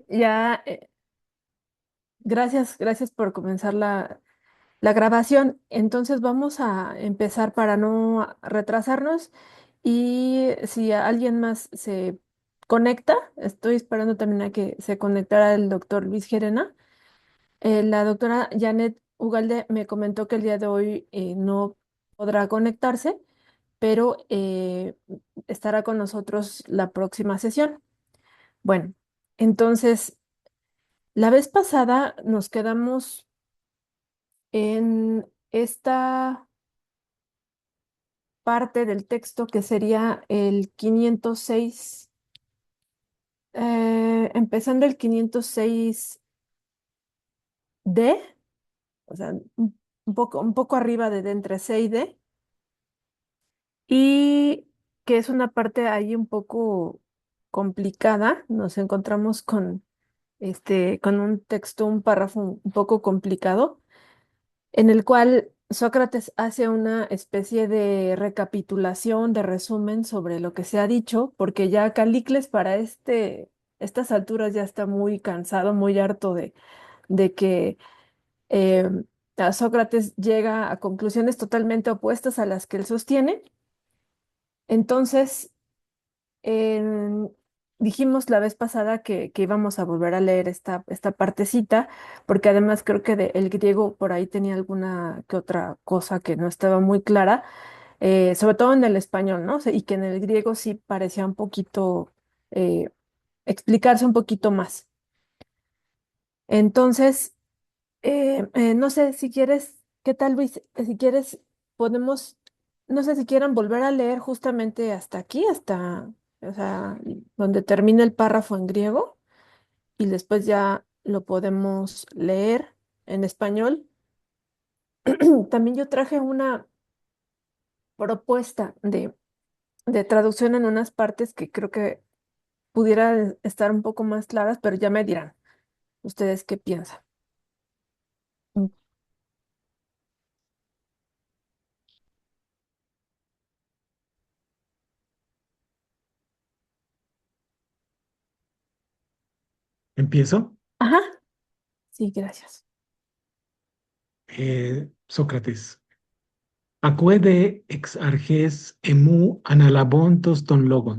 Ya, gracias por comenzar la grabación. Entonces vamos a empezar para no retrasarnos y si alguien más se conecta, estoy esperando también a que se conectara el doctor Luis Gerena. La doctora Janet Ugalde me comentó que el día de hoy no podrá conectarse, pero estará con nosotros la próxima sesión. Bueno, entonces, la vez pasada nos quedamos en esta parte del texto que sería el 506, empezando el 506D, o sea, un poco arriba de entre C y D, y que es una parte ahí un poco complicada. Nos encontramos con un texto, un párrafo un poco complicado en el cual Sócrates hace una especie de recapitulación, de resumen sobre lo que se ha dicho, porque ya Calícles para estas alturas ya está muy cansado, muy harto de que eh, a Sócrates llega a conclusiones totalmente opuestas a las que él sostiene. Entonces, en- dijimos la vez pasada que íbamos a volver a leer esta partecita, porque además creo que el griego por ahí tenía alguna que otra cosa que no estaba muy clara, sobre todo en el español, ¿no? O sea, y que en el griego sí parecía un poquito explicarse un poquito más. Entonces, no sé si quieres, ¿qué tal, Luis? Si quieres, podemos, no sé si quieran volver a leer justamente hasta aquí, o sea, donde termina el párrafo en griego y después ya lo podemos leer en español. También yo traje una propuesta de traducción en unas partes que creo que pudieran estar un poco más claras, pero ya me dirán ustedes qué piensan. Mm. Empiezo. Ajá, sí, gracias. Sócrates. Acuede ex arges emu analabontos ton logon.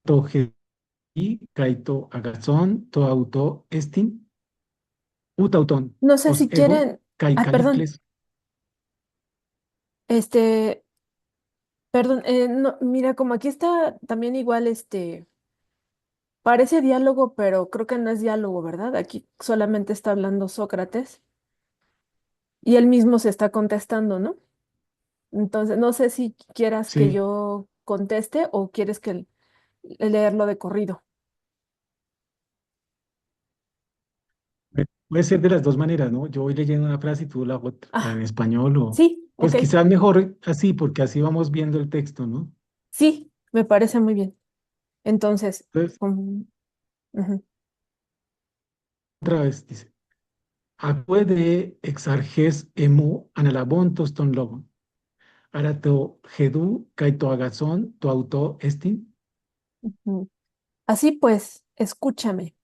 To hei kaito agazón to auto estin utauton No sé os si ego quieren, kai perdón, calicles este, perdón, no, mira, como aquí está también igual, parece diálogo, pero creo que no es diálogo, ¿verdad? Aquí solamente está hablando Sócrates y él mismo se está contestando, ¿no? Entonces, no sé si quieras que Sí, yo conteste o quieres leerlo de corrido. puede ser de las dos maneras, ¿no? Yo voy leyendo una frase y tú la otra en Ah, español o sí, pues ok, quizás mejor así porque así vamos viendo el texto, ¿no? sí, me parece muy bien. Entonces, Entonces, ujú. otra vez dice, acuede ex arges emu analabontos ton logon. Arato Gedú, Kaito Agazón, tu auto estin. Ujú. Así pues, escúchame.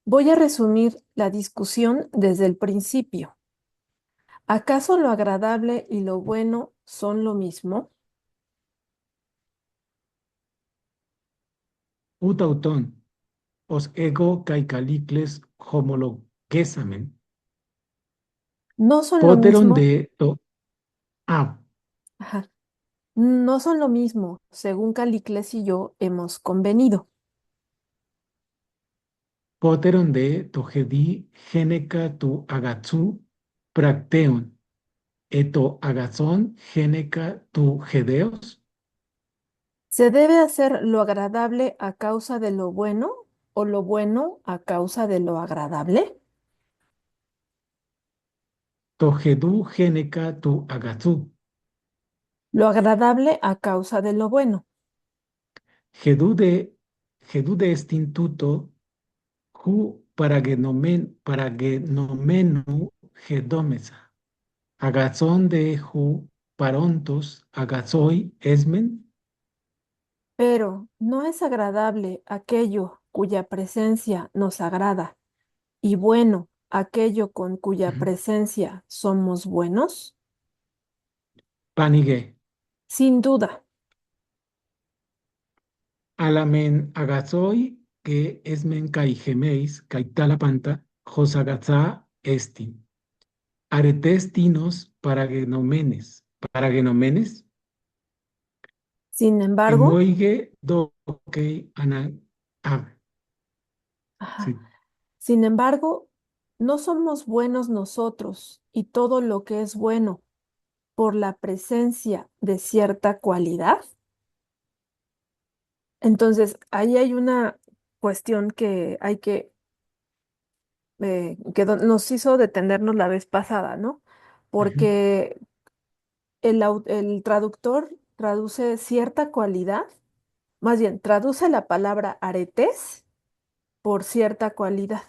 Voy a resumir la discusión desde el principio. ¿Acaso lo agradable y lo bueno son lo mismo? Utauton, os ego caicaliques homologuesamen. No son lo Poteron mismo, de to. Ah, ajá, no son lo mismo, según Calicles y yo hemos convenido. poteron de tojedi geneca tu agatsu practeon. Eto agazón geneca tu gedeos. ¿Se debe hacer lo agradable a causa de lo bueno o lo bueno a causa de lo agradable? Tojedú geneca tu agatsu. Lo agradable a causa de lo bueno. Gedú de Gedú de estintuto. Hu paragenomenu gedomesa. Agazón de hu parontos agazoi esmen. Pero no es agradable aquello cuya presencia nos agrada, y bueno aquello con cuya Ujú. presencia somos buenos. Panige. Sin duda. Alamen agazoi que esmen caigemeis, caitalapanta, josagaza esti. Aretestinos paragenomenes, Sin embargo, emoige doque ana. Ah, ajá, sí. sin embargo, no somos buenos nosotros y todo lo que es bueno por la presencia de cierta cualidad. Entonces, ahí hay una cuestión que hay nos hizo detenernos la vez pasada, ¿no? Ujú, Porque el traductor traduce cierta cualidad, más bien, traduce la palabra aretes por cierta cualidad.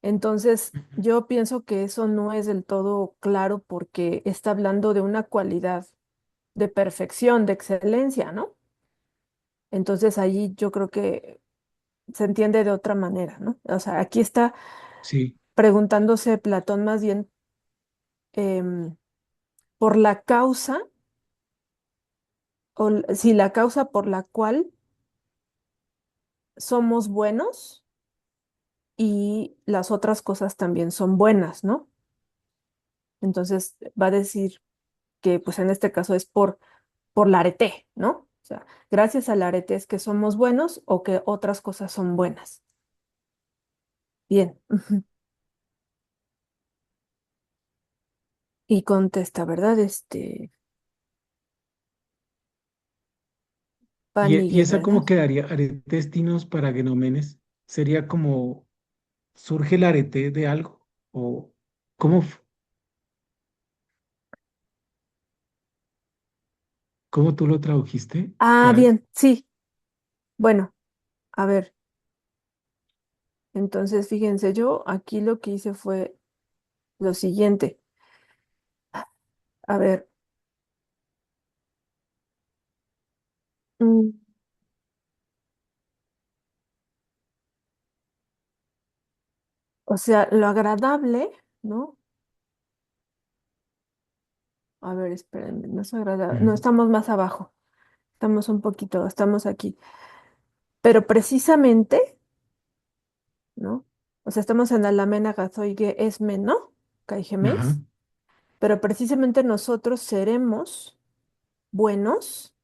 Entonces, ujú. yo pienso que eso no es del todo claro porque está hablando de una cualidad de perfección, de excelencia, ¿no? Entonces, allí yo creo que se entiende de otra manera, ¿no? O sea, aquí está Sí. preguntándose Platón más bien em, por la causa, si la causa por la cual somos buenos y las otras cosas también son buenas, ¿no? Entonces va a decir que pues en este caso es por la arete, ¿no? O sea, gracias al arete es que somos buenos o que otras cosas son buenas. Bien. Ujú. Y contesta, ¿verdad? Y Panigue, esa ¿verdad? cómo quedaría, aretestinos paragenomenes, sería como, ¿surge el arete de algo? ¿O cómo, cómo tú lo tradujiste? Ah, ¿Sabes? bien, sí. Bueno, a ver, entonces fíjense, yo aquí lo que hice fue lo siguiente. A ver, mm, o sea, lo agradable, ¿no? A ver, espérenme, no es agradable. No, Ujú, estamos más abajo. Estamos un poquito, estamos aquí. Pero precisamente, ¿no? O sea, estamos en Alamena Gazoigue Esme, ¿no? ajá, Caigemeis. Pero precisamente nosotros seremos buenos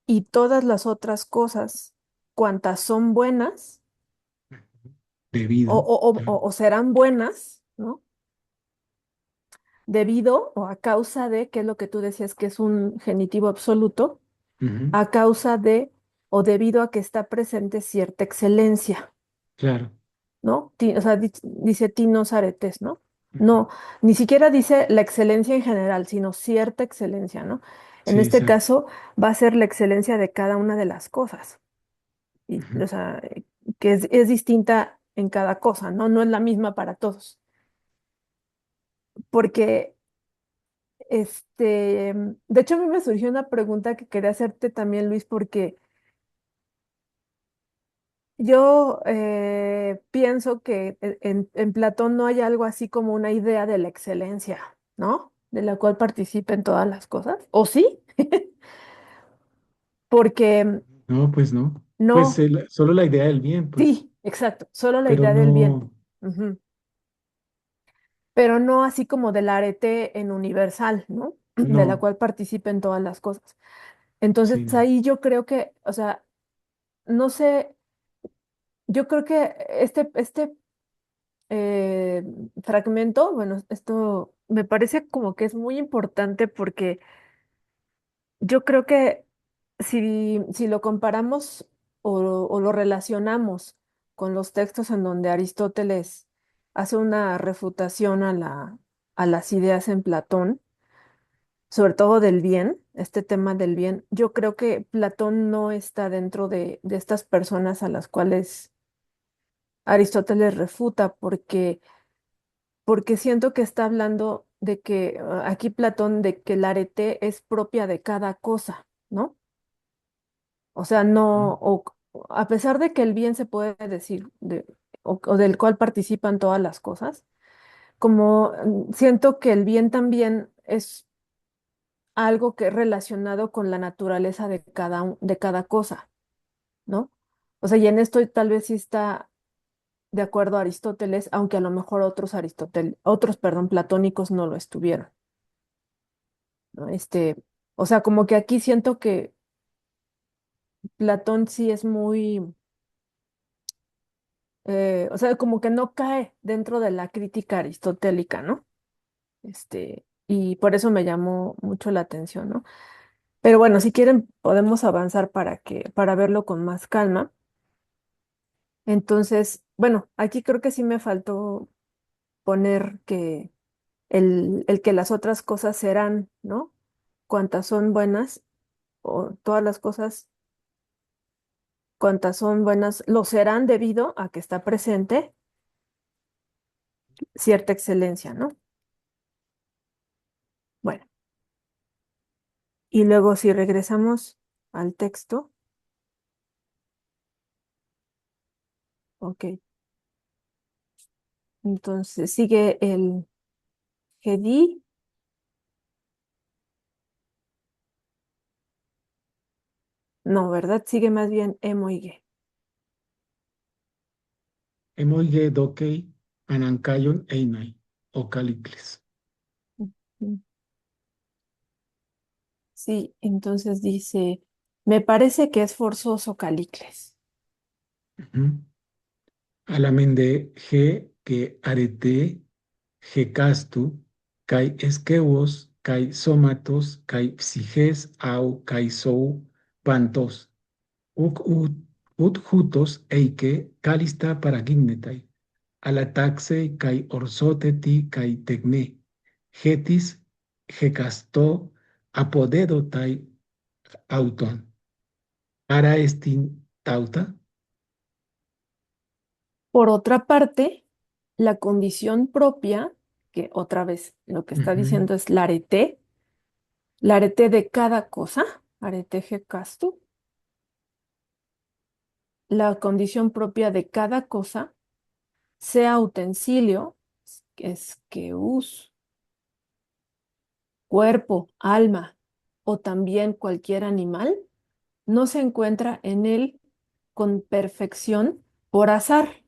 y todas las otras cosas, cuantas son buenas debido. Ajá, o serán buenas, ¿no? Debido o a causa de, que es lo que tú decías que es un genitivo absoluto, ujú, a causa de o debido a que está presente cierta excelencia, claro. ¿no? O sea, dice tinos aretes, ¿no? Ujú. No, ni siquiera dice la excelencia en general, sino cierta excelencia, ¿no? En Sí, este exacto. caso va a ser la excelencia de cada una de las cosas, y, Ujú, o sea, que es distinta en cada cosa, ¿no? No es la misma para todos, porque, de hecho a mí me surgió una pregunta que quería hacerte también, Luis, porque yo pienso que en Platón no hay algo así como una idea de la excelencia, ¿no? De la cual participen todas las cosas. ¿O sí? Porque no, pues no. Pues no, solo la idea del bien, pues, sí, exacto, solo la pero idea del bien. no, Ujú. Pero no así como del arete en universal, ¿no? De la no, cual participen todas las cosas. Entonces sí, no. ahí yo creo que, o sea, no sé, yo creo que este eh, fragmento, bueno, esto me parece como que es muy importante porque yo creo que si lo comparamos o lo relacionamos con los textos en donde Aristóteles hace una refutación a las ideas en Platón, sobre todo del bien, este tema del bien, yo creo que Platón no está dentro de estas personas a las cuales Aristóteles refuta porque siento que está hablando de que aquí Platón, de que el arete es propia de cada cosa, ¿no? O sea, no, a pesar de que el bien se puede decir o del cual participan todas las cosas, como siento que el bien también es algo que es relacionado con la naturaleza de cada cosa, ¿no? O sea, y en esto tal vez sí está de acuerdo a Aristóteles, aunque a lo mejor perdón, platónicos no lo estuvieron, ¿no? O sea, como que aquí siento que Platón sí es muy, o sea, como que no cae dentro de la crítica aristotélica, ¿no? Y por eso me llamó mucho la atención, ¿no? Pero bueno, si quieren, podemos avanzar para verlo con más calma. Entonces, bueno, aquí creo que sí me faltó poner que el que las otras cosas serán, ¿no? Cuantas son buenas, o todas las cosas, cuantas son buenas, lo serán debido a que está presente cierta excelencia, ¿no? Bueno, y luego si regresamos al texto, ok, entonces sigue el Gedi, no, ¿verdad? Sigue más bien Emoige. Emoige dokei anankaion einai, o calicles. Ujú. Sí, entonces dice, me parece que es forzoso, Calicles. Ujú. Alamende G que arete, G castu, kai esquevos, kai somatos, kai psiges, au kai sou, pantos, uk ut jutos, eike, calista paragignetai, alataxe, kai orsoteti, kai tecne, getis, gecasto, apodedotai, auton, ara estin tauta. Por otra parte, la condición propia, que otra vez lo que está Ujú, diciendo es la arete de cada cosa, arete castu, la condición propia de cada cosa, sea utensilio, que es que cuerpo, alma o también cualquier animal, no se encuentra en él con perfección por azar.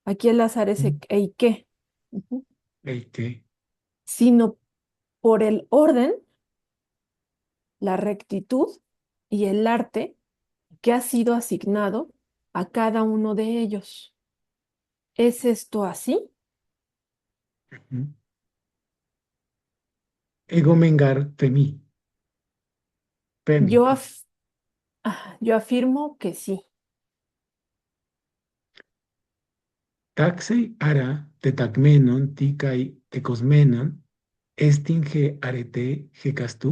Aquí el azar es ujú, Eike, ujú, eike, sino por el orden, la rectitud y el arte que ha sido asignado a cada uno de ellos. ¿Es esto así? ujú. Ego mengar femi, femi. Yo, yo afirmo que sí. Taxe ara tetagmenon tikai ecosmenon, estinge arete gecastu.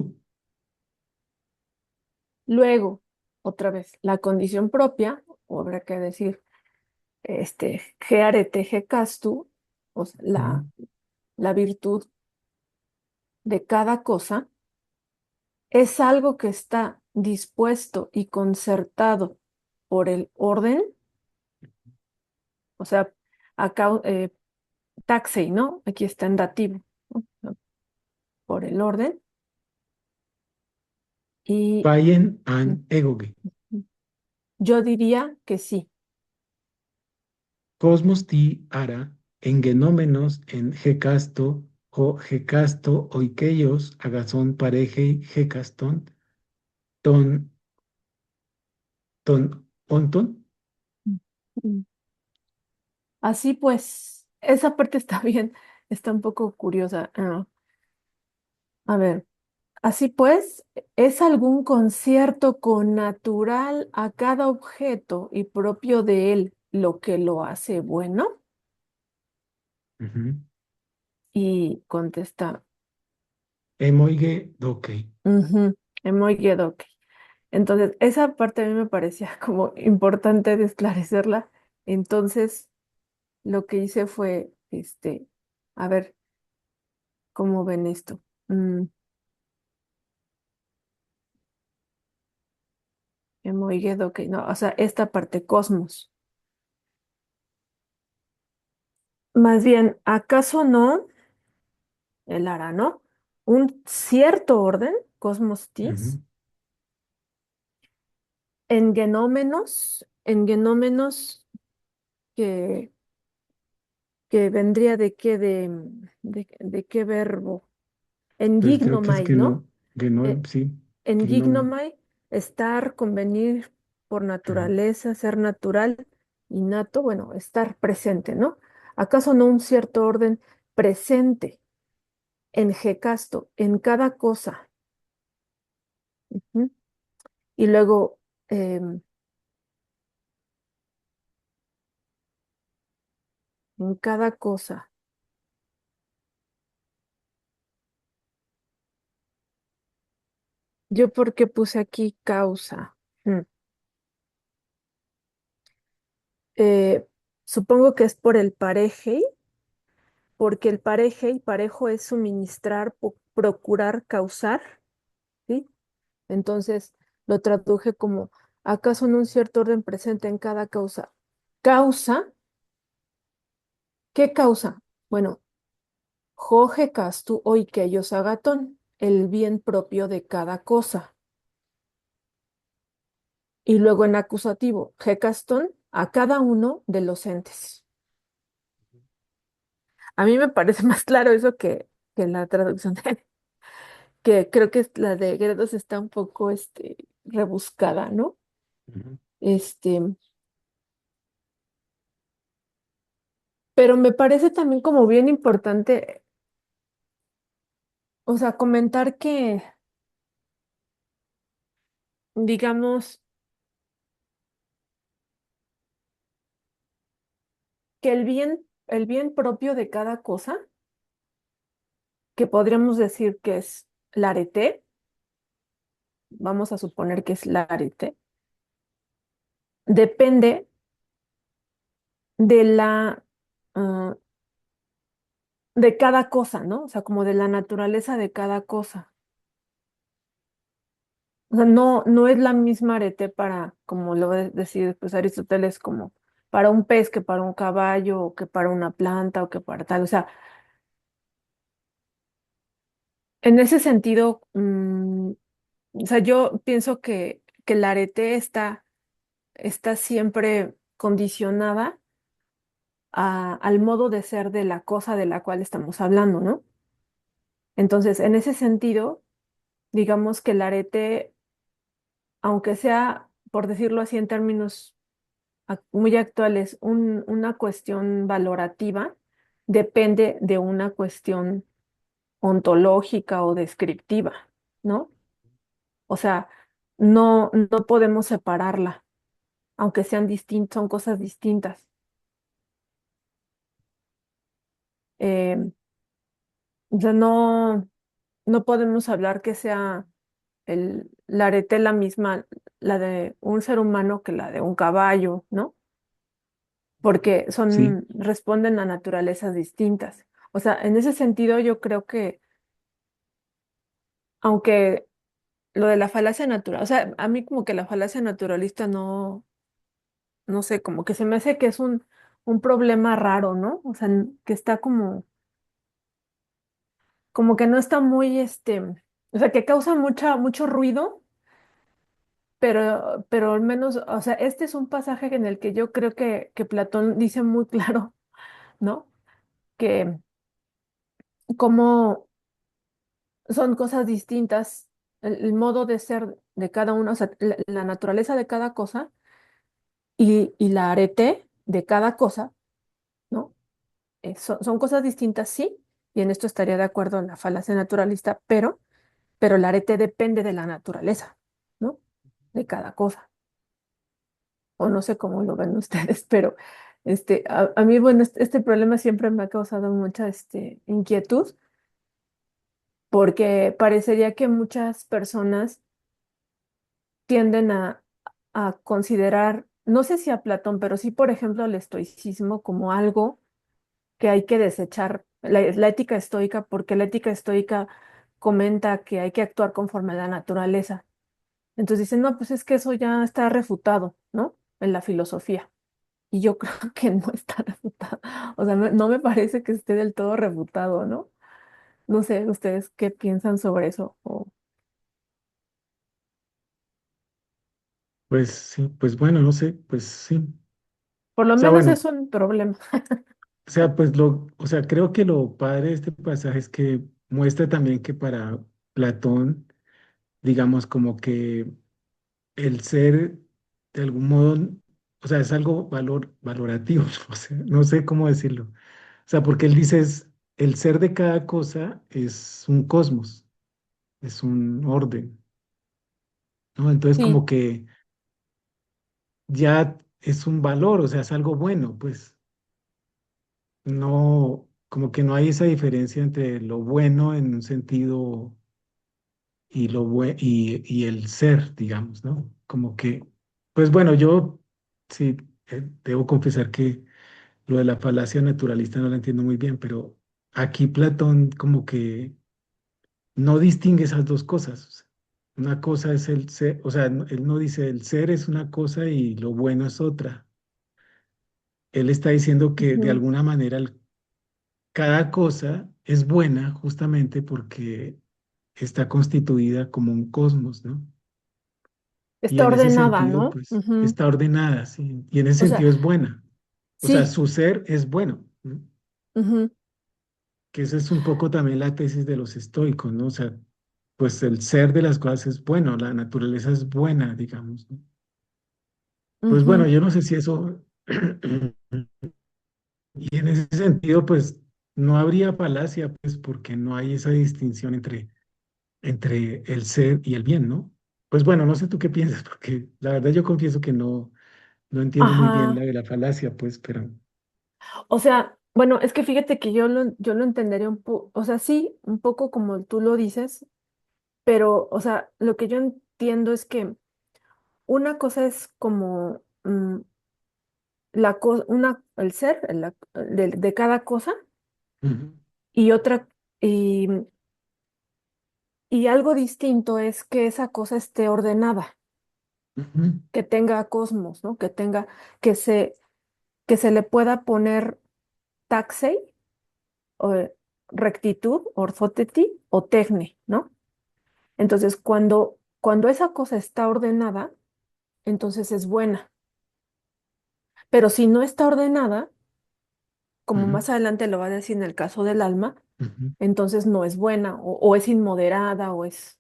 Luego, otra vez, la condición propia, o habrá que decir, gearete gecastu, o sea, Ujú, la virtud de cada cosa, es algo que está dispuesto y concertado por el orden, o sea, acá taxei, ¿no? Aquí está en dativo, ¿no? Por el orden. Y paien an mm, egoge. yo diría que sí. Cosmos ti ara engenómenos en gecasto o gecasto oikeios agazón pareje gecaston ton ton onton. Mm. Así pues, esa parte está bien, está un poco curiosa. A ver, así pues, ¿es algún concierto connatural a cada objeto y propio de él lo que lo hace bueno? Ujú. Y contesta, Emoige doke. ujú, Emoyedok. Entonces, esa parte a mí me parecía como importante de esclarecerla. Entonces, lo que hice fue, a ver, ¿cómo ven esto? Mm, Emoigedo, ok, no, o sea, esta parte, cosmos. Más bien, ¿acaso no el ara, no? Un cierto orden, cosmos tis, Ujú. en genómenos que, que vendría de qué, de qué verbo. En Pues creo que es gignomai, ¿no? que no, Eh, sí, en que no. gignomai, estar, convenir por Ujú. naturaleza, ser natural, innato, bueno, estar presente, ¿no? ¿Acaso no un cierto orden presente en gecasto, en cada cosa? Ujú. Y luego, em, en cada cosa. ¿Yo por qué puse aquí causa? Mm. Eh, Supongo que es por el pareje, porque el pareje y parejo es suministrar, procurar, causar, ¿sí? Entonces lo traduje como, ¿acaso en un cierto orden presente en cada causa? ¿Causa? ¿Qué causa? Bueno, Joje castu oikeios agaton, el bien propio de cada cosa. Y luego en acusativo, Hecaston, a cada uno de los entes. A mí me parece más claro eso que la traducción que creo que la de Gredos está un poco rebuscada, ¿no? Ujú. Este, pero me parece también como bien importante, o sea, comentar que, digamos, que el bien propio de cada cosa, que podríamos decir que es la arete, vamos a suponer que es la arete, depende de ah, de cada cosa, ¿no? O sea, como de la naturaleza de cada cosa. O sea, no es la misma arete para, como lo va a decir pues Aristóteles, como para un pez que para un caballo, o que para una planta, o que para tal. O sea, en ese sentido, o sea, yo pienso que la arete está siempre condicionada al modo de ser de la cosa de la cual estamos hablando, ¿no? Entonces, en ese sentido, digamos que el arete, aunque sea, por decirlo así en términos muy actuales, una cuestión valorativa, depende de una cuestión ontológica o descriptiva, ¿no? O sea, no podemos separarla, aunque sean distintos, son cosas distintas. Eh, o sea, no podemos hablar que sea la arete la misma, la de un ser humano que la de un caballo, ¿no? Porque Sí, responden a naturalezas distintas. O sea, en ese sentido yo creo que, aunque lo de la falacia natural, o sea, a mí como que la falacia naturalista no sé, como que se me hace que es un problema raro, ¿no? O sea, que está como que no está muy, o sea, que causa mucho ruido, pero al menos, o sea, este es un pasaje en el que yo creo que Platón dice muy claro, ¿no? Que como son cosas distintas, el modo de ser de cada uno, o sea, la naturaleza de cada cosa y la arete de cada cosa, ¿no? Son cosas distintas, sí, y en esto estaría de acuerdo en la falacia naturalista, pero el arete depende de la naturaleza, ¿no? De cada cosa. O no sé cómo lo ven ustedes, pero a mí, bueno, este problema siempre me ha causado mucha inquietud, porque parecería que muchas personas tienden a considerar, no sé si a Platón, pero sí, por ejemplo, al estoicismo como algo que hay que desechar, la ética estoica, porque la ética estoica comenta que hay que actuar conforme a la naturaleza. Entonces dicen, no, pues es que eso ya está refutado, ¿no? En la filosofía. Y yo creo que no está refutado. O sea, no me parece que esté del todo refutado, ¿no? No sé, ustedes qué piensan sobre eso. O Pues sí, pues bueno, no sé, pues sí. O por lo sea, menos bueno, es un problema. o sea, creo que lo padre de este pasaje es que muestra también que para Platón, digamos, como que el ser, de algún modo, o sea, es algo valorativo, no sé cómo decirlo. O sea, porque él dice, el ser de cada cosa es un cosmos, es un orden, ¿no? Entonces, Sí, como que ya es un valor, o sea, es algo bueno, pues no, como que no hay esa diferencia entre lo bueno en un sentido y y el ser, digamos, ¿no? Como que, pues bueno, yo sí debo confesar que lo de la falacia naturalista no la entiendo muy bien, pero aquí Platón como que no distingue esas dos cosas. O sea, una cosa es el ser, o sea, él no dice el ser es una cosa y lo bueno es otra. Él está diciendo que de ujú. alguna manera cada cosa es buena justamente porque está constituida como un cosmos, ¿no? Y Está en ese ordenada, sentido, ¿no? pues Ujú. está ordenada, ¿sí? Y en ese O sea, sentido es buena. O sea, sí. su ser es bueno, ¿no? Ujú, Que esa es un poco también la tesis de los estoicos, ¿no? O sea, pues el ser de las cosas es bueno, la naturaleza es buena, digamos, ¿no? Pues bueno, ujú. yo no sé si eso, y en ese sentido, pues no habría falacia, pues porque no hay esa distinción entre el ser y el bien, ¿no? Pues bueno, no sé tú qué piensas, porque la verdad yo confieso que no entiendo muy bien la Ajá. de la falacia, pues, pero... O sea, bueno, es que fíjate que yo lo entendería un poco, o sea, sí, un poco como tú lo dices, pero, o sea, lo que yo entiendo es que una cosa es como el ser de cada cosa Ujú, y otra, y, y algo distinto es que esa cosa esté ordenada, ujú, que tenga cosmos, ¿no? Que se le pueda poner taxei, o rectitud, orthoteti o tecne, ¿no? Entonces, cuando esa cosa está ordenada, entonces es buena. Pero si no está ordenada, como ujú, más adelante lo va a decir en el caso del alma, ujú, entonces no es buena o es inmoderada o es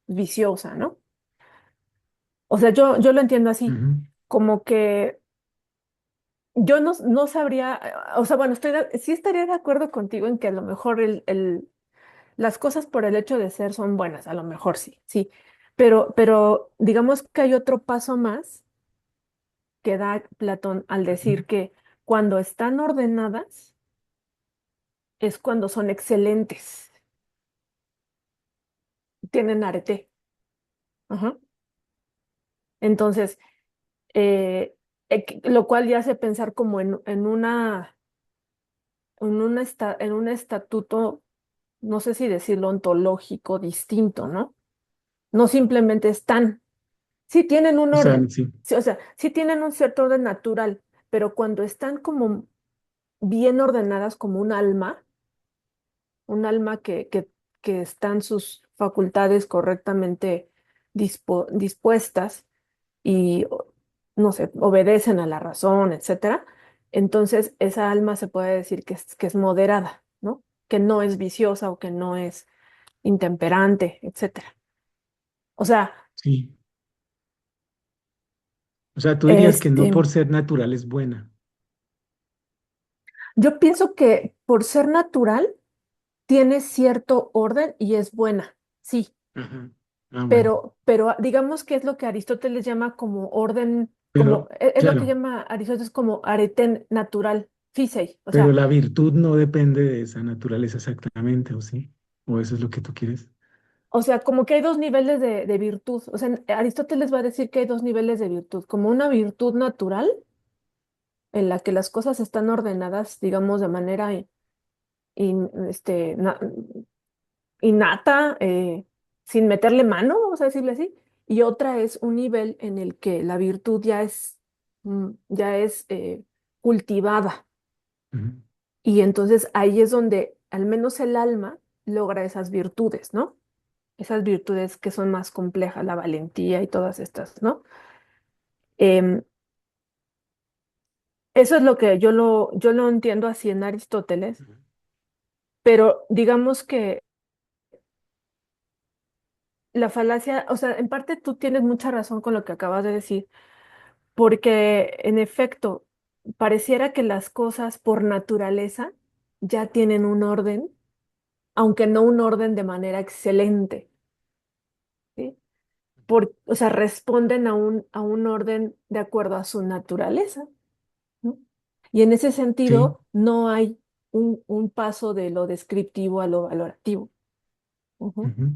viciosa, ¿no? O sea, yo lo entiendo así, ujú. como que yo no sabría, o sea, bueno, sí estaría de acuerdo contigo en que a lo mejor las cosas por el hecho de ser son buenas, a lo mejor sí, sí, pero digamos que hay otro paso más que da Platón al Ujú, decir que cuando están ordenadas es cuando son excelentes, tienen arete. Ajá. Entonces, lo cual ya hace pensar como en un estatuto, no sé si decirlo ontológico distinto, ¿no? No simplemente están, sí tienen un o sea, orden, sí. sí, o sea, sí tienen un cierto orden natural, pero cuando están como bien ordenadas como un alma que están sus facultades correctamente dispuestas y, no sé, obedecen a la razón, etcétera, entonces esa alma se puede decir que es moderada, ¿no? Que no es viciosa o que no es intemperante, etcétera. O sea, Sí. O sea, tú dirías que no este, por ser natural es buena. yo pienso que por ser natural tiene cierto orden y es buena, sí, Ajá. Ah, bueno. pero digamos que es lo que Aristóteles llama como orden, como Pero, es lo que claro, llama Aristóteles como arete natural, physis, o pero sea, la virtud no depende de esa naturaleza exactamente, ¿o sí? ¿O eso es lo que tú quieres? como que hay dos niveles de virtud, o sea, Aristóteles va a decir que hay dos niveles de virtud, como una virtud natural en la que las cosas están ordenadas, digamos, de manera in- este, na- innata, sin meterle mano, vamos a decirle así, y otra es un nivel en el que la virtud ya es cultivada. ujú. Y entonces ahí es donde al menos el alma logra esas virtudes, ¿no? Esas virtudes que son más complejas, la valentía y todas estas, ¿no? Em, Eso es lo que yo lo entiendo así en Aristóteles, Ujú. pero digamos que la falacia, o sea, en parte tú tienes mucha razón con lo que acabas de decir, porque en efecto, pareciera que las cosas por naturaleza ya tienen un orden, aunque no un orden de manera excelente, ¿sí? O sea, responden a un orden de acuerdo a su naturaleza, ¿no? Y en ese Sí, sentido, no hay un paso de lo descriptivo a lo valorativo. Ujú. ujú.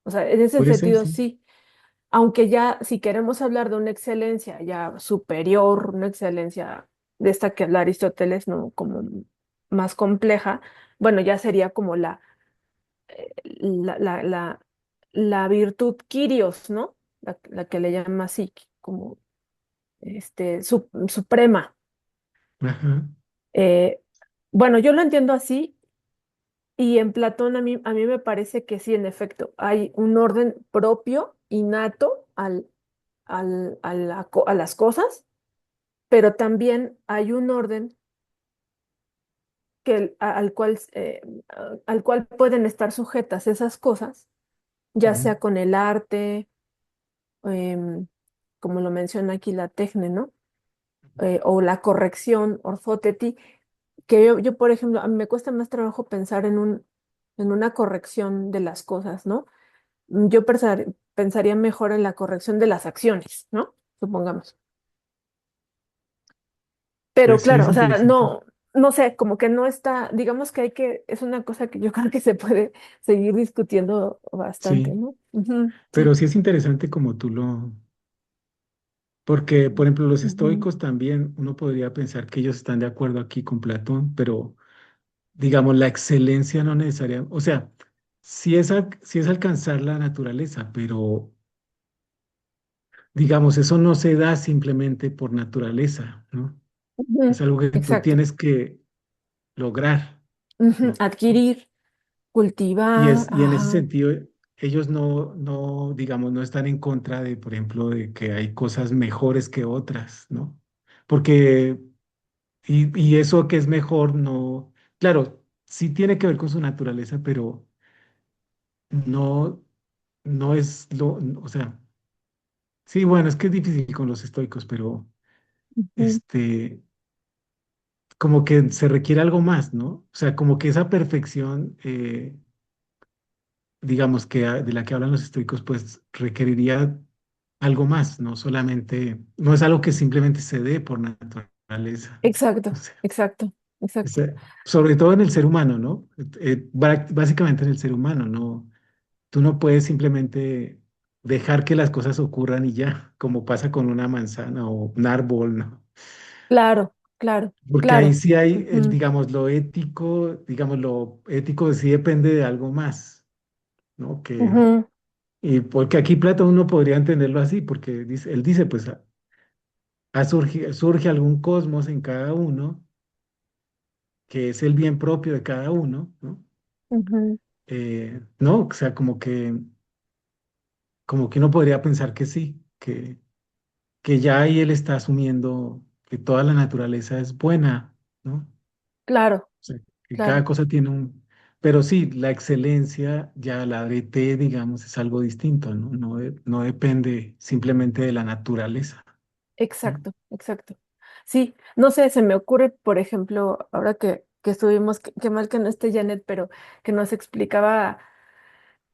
O sea, en ese Puede ser, sentido, sí. sí. Aunque ya, si queremos hablar de una excelencia ya superior, una excelencia de esta que habla Aristóteles, ¿no? Como más compleja, bueno, ya sería como la, la, la, la virtud Kyrios, ¿no? La que le llama así, como suprema. Ajá. Eh, bueno, yo lo entiendo así, y en Platón a mí me parece que sí, en efecto, hay un orden propio, innato a las cosas, pero también hay un orden al cual pueden estar sujetas esas cosas, ya Ujú, sea con el arte, em, como lo menciona aquí la Tecne, ¿no? O la corrección, orfoteti, que yo, por ejemplo, a mí me cuesta más trabajo pensar en una corrección de las cosas, ¿no? Yo pensaría mejor en la corrección de las acciones, ¿no? Supongamos. Pero pues sí, claro, es o sea, interesante. no sé, como que no está, digamos que es una cosa que yo creo que se puede seguir discutiendo bastante, Sí, ¿no? Ujú, pero sí. sí es interesante como tú lo... Porque, por ejemplo, los Ujú, estoicos también, uno podría pensar que ellos están de acuerdo aquí con Platón, pero digamos, la excelencia no necesariamente, o sea, sí es alcanzar la naturaleza, pero digamos, eso no se da simplemente por naturaleza, ¿no? Es ujú, algo que tú exacto. tienes que lograr, Ujú, ¿no? adquirir, cultivar, Y en ese ajá. sentido, ellos digamos, no están en contra de, por ejemplo, de que hay cosas mejores que otras, ¿no? Porque, y eso que es mejor, no, claro, sí tiene que ver con su naturaleza, pero no, no es o sea, sí, bueno, es que es difícil con los estoicos, pero Ujú, este, como que se requiere algo más, ¿no? O sea, como que esa perfección, digamos que de la que hablan los estoicos, pues requeriría algo más, no solamente, no es algo que simplemente se dé por naturaleza. O exacto, sea, exacto, exacto. sobre todo en el ser humano, ¿no? Básicamente en el ser humano, ¿no? Tú no puedes simplemente dejar que las cosas ocurran y ya, como pasa con una manzana o un árbol, ¿no? Claro, claro, Porque ahí claro. sí hay, Ujú, digamos, lo ético sí depende de algo más, ¿no? ujú, Y porque aquí Platón uno podría entenderlo así, porque él dice, pues surge algún cosmos en cada uno, que es el bien propio de cada uno, ¿no? ujú. No, o sea, como que uno podría pensar que sí, que ya ahí él está asumiendo que toda la naturaleza es buena, ¿no? Claro, O sea, que cada claro. cosa tiene un... Pero sí, la excelencia, ya la DT, digamos, es algo distinto, ¿no? No depende simplemente de la naturaleza, ¿no? Exacto, exacto. Sí, no sé, se me ocurre, por ejemplo, ahora que estuvimos, qué mal que no esté Janet, pero que nos explicaba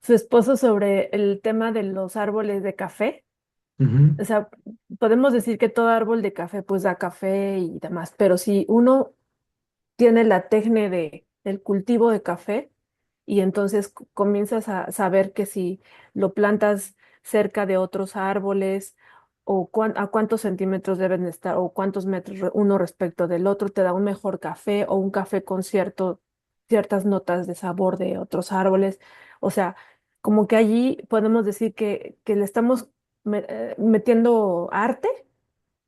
su esposo sobre el tema de los árboles de café. Ujú, O sea, podemos decir que todo árbol de café pues da café y demás, pero si uno tiene la técnica del cultivo de café y entonces comienzas a saber que si lo plantas cerca de otros árboles o a cuántos centímetros deben estar o cuántos metros uno respecto del otro te da un mejor café o un café con ciertas notas de sabor de otros árboles. O sea, como que allí podemos decir que le estamos metiendo arte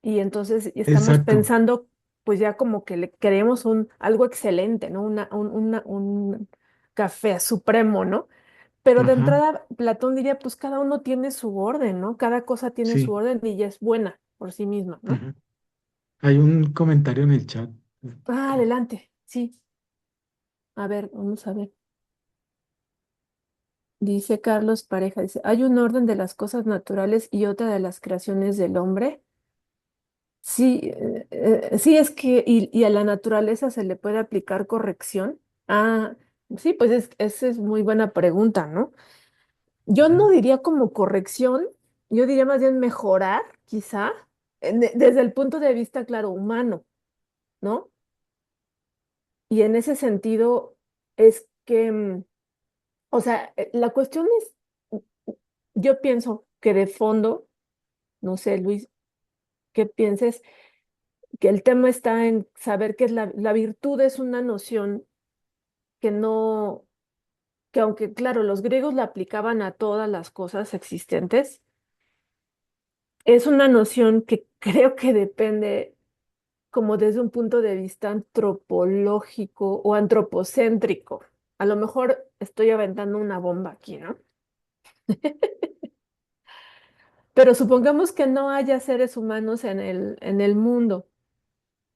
y entonces estamos Exacto. pensando, pues ya como que le queremos algo excelente, ¿no? Un café supremo, ¿no? Pero de Ajá. entrada, Platón diría, pues cada uno tiene su orden, ¿no? Cada cosa tiene su Sí. orden y ya es buena por sí misma, ¿no? Ujú. Hay un comentario en el chat. Ah, adelante, sí. A ver, vamos a ver. Dice Carlos Pareja, dice, hay un orden de las cosas naturales y otra de las creaciones del hombre. Sí, sí es que, y a la naturaleza se le puede aplicar corrección. Ah, sí, pues esa es muy buena pregunta, ¿no? Yo Ujú. no diría como corrección, yo diría más bien mejorar, quizá, desde el punto de vista, claro, humano, ¿no? Y en ese sentido es que, o sea, la cuestión es, yo pienso que de fondo, no sé, Luis, ¿qué pienses? Que el tema está en saber que la virtud es una noción que no, que aunque, claro, los griegos la aplicaban a todas las cosas existentes, es una noción que creo que depende como desde un punto de vista antropológico o antropocéntrico. A lo mejor estoy aventando una bomba aquí, ¿no? Pero supongamos que no haya seres humanos en el mundo.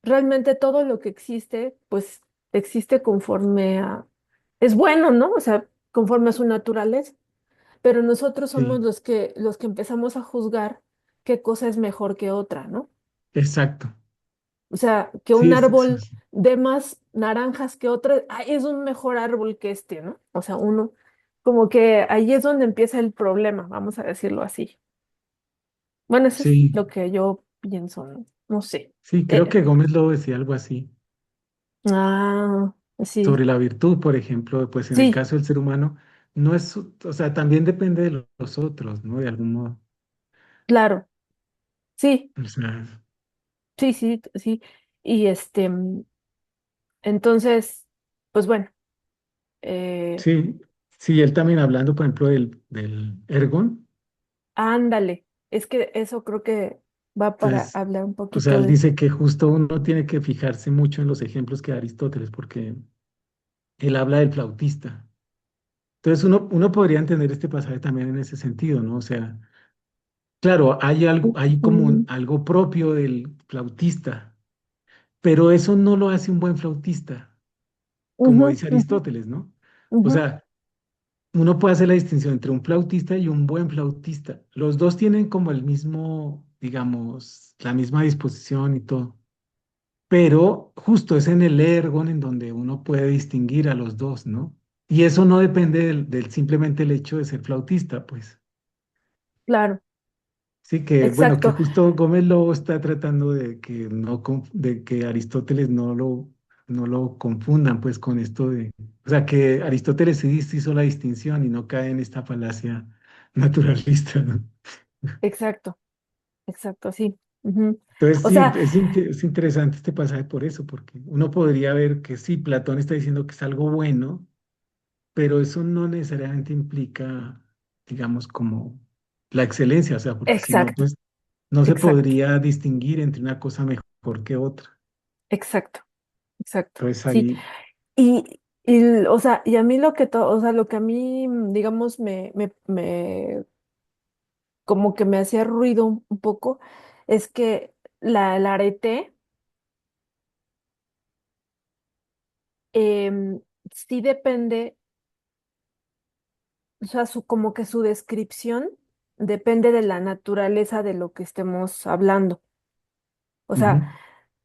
Realmente todo lo que existe, pues existe conforme a... Es bueno, ¿no? O sea, conforme a su naturaleza. Pero nosotros somos Sí, los que empezamos a juzgar qué cosa es mejor que otra, ¿no? exacto. O sea, que Sí, un árbol dé más naranjas que otra, ay, es un mejor árbol que este, ¿no? O sea, uno, como que ahí es donde empieza el problema, vamos a decirlo así. Bueno, eso es sí, lo que yo pienso, ¿no? No sé. sí, creo Eh, que Gómez lo decía algo así, ah, sí, sobre la virtud, por ejemplo, pues en el sí, caso del ser humano, no es, o sea, también depende de los otros, ¿no? De algún modo. claro, sí, O sea, sí. Y entonces, pues bueno, eh, sí, sí, él también hablando, por ejemplo, del ergon, ándale, es que eso creo que va para entonces, hablar un o sea, poquito él de... dice que justo uno tiene que fijarse mucho en los ejemplos que da Aristóteles, porque él habla del flautista. Entonces, uno podría entender este pasaje también en ese sentido, ¿no? O sea, claro, hay algo, hay como Ujú, algo propio del flautista, pero eso no lo hace un buen flautista, como ujú, dice ujú, Aristóteles, ¿no? O ujú, sea, uno puede hacer la distinción entre un flautista y un buen flautista. Los dos tienen como el mismo, digamos, la misma disposición y todo, pero justo es en el ergon en donde uno puede distinguir a los dos, ¿no? Y eso no depende del simplemente el hecho de ser flautista, pues. claro, Sí, que bueno, que exacto, justo Gómez lo está tratando de que no de que Aristóteles no lo confundan pues con esto de, o sea, que Aristóteles sí hizo la distinción y no cae en esta falacia naturalista, ¿no? exacto, exacto, sí. Ujú. Entonces O sí, sea, es interesante este pasaje por eso, porque uno podría ver que sí, Platón está diciendo que es algo bueno, pero eso no necesariamente implica, digamos, como la excelencia, o sea, porque si no, exacto, pues no se exacto, podría distinguir entre una cosa mejor que otra. exacto, exacto, Entonces sí. ahí, O sea, y a mí o sea, lo que a mí, digamos, como que me hacía ruido un poco, es que el arete sí depende, o sea, como que su descripción depende de la naturaleza de lo que estemos hablando. O sea, ujú,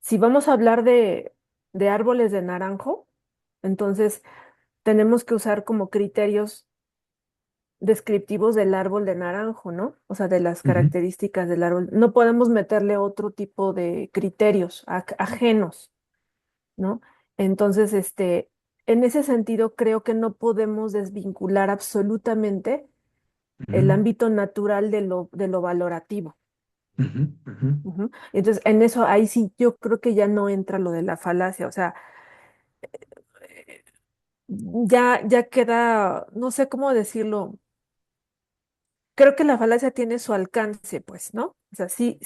si vamos a hablar de árboles de naranjo, entonces tenemos que usar como criterios descriptivos del árbol de naranjo, ¿no? O sea, de las ujú, características del árbol. No podemos meterle otro tipo de criterios ajenos, ¿no? Entonces, en ese sentido, creo que no podemos desvincular absolutamente el ujú, ámbito natural de lo valorativo. ujú, ujú. Ujú. Entonces, en eso, ahí sí, yo creo que ya no entra lo de la falacia, o sea, ya queda, no sé cómo decirlo, creo que la falacia tiene su alcance, pues, ¿no? O sea, sí,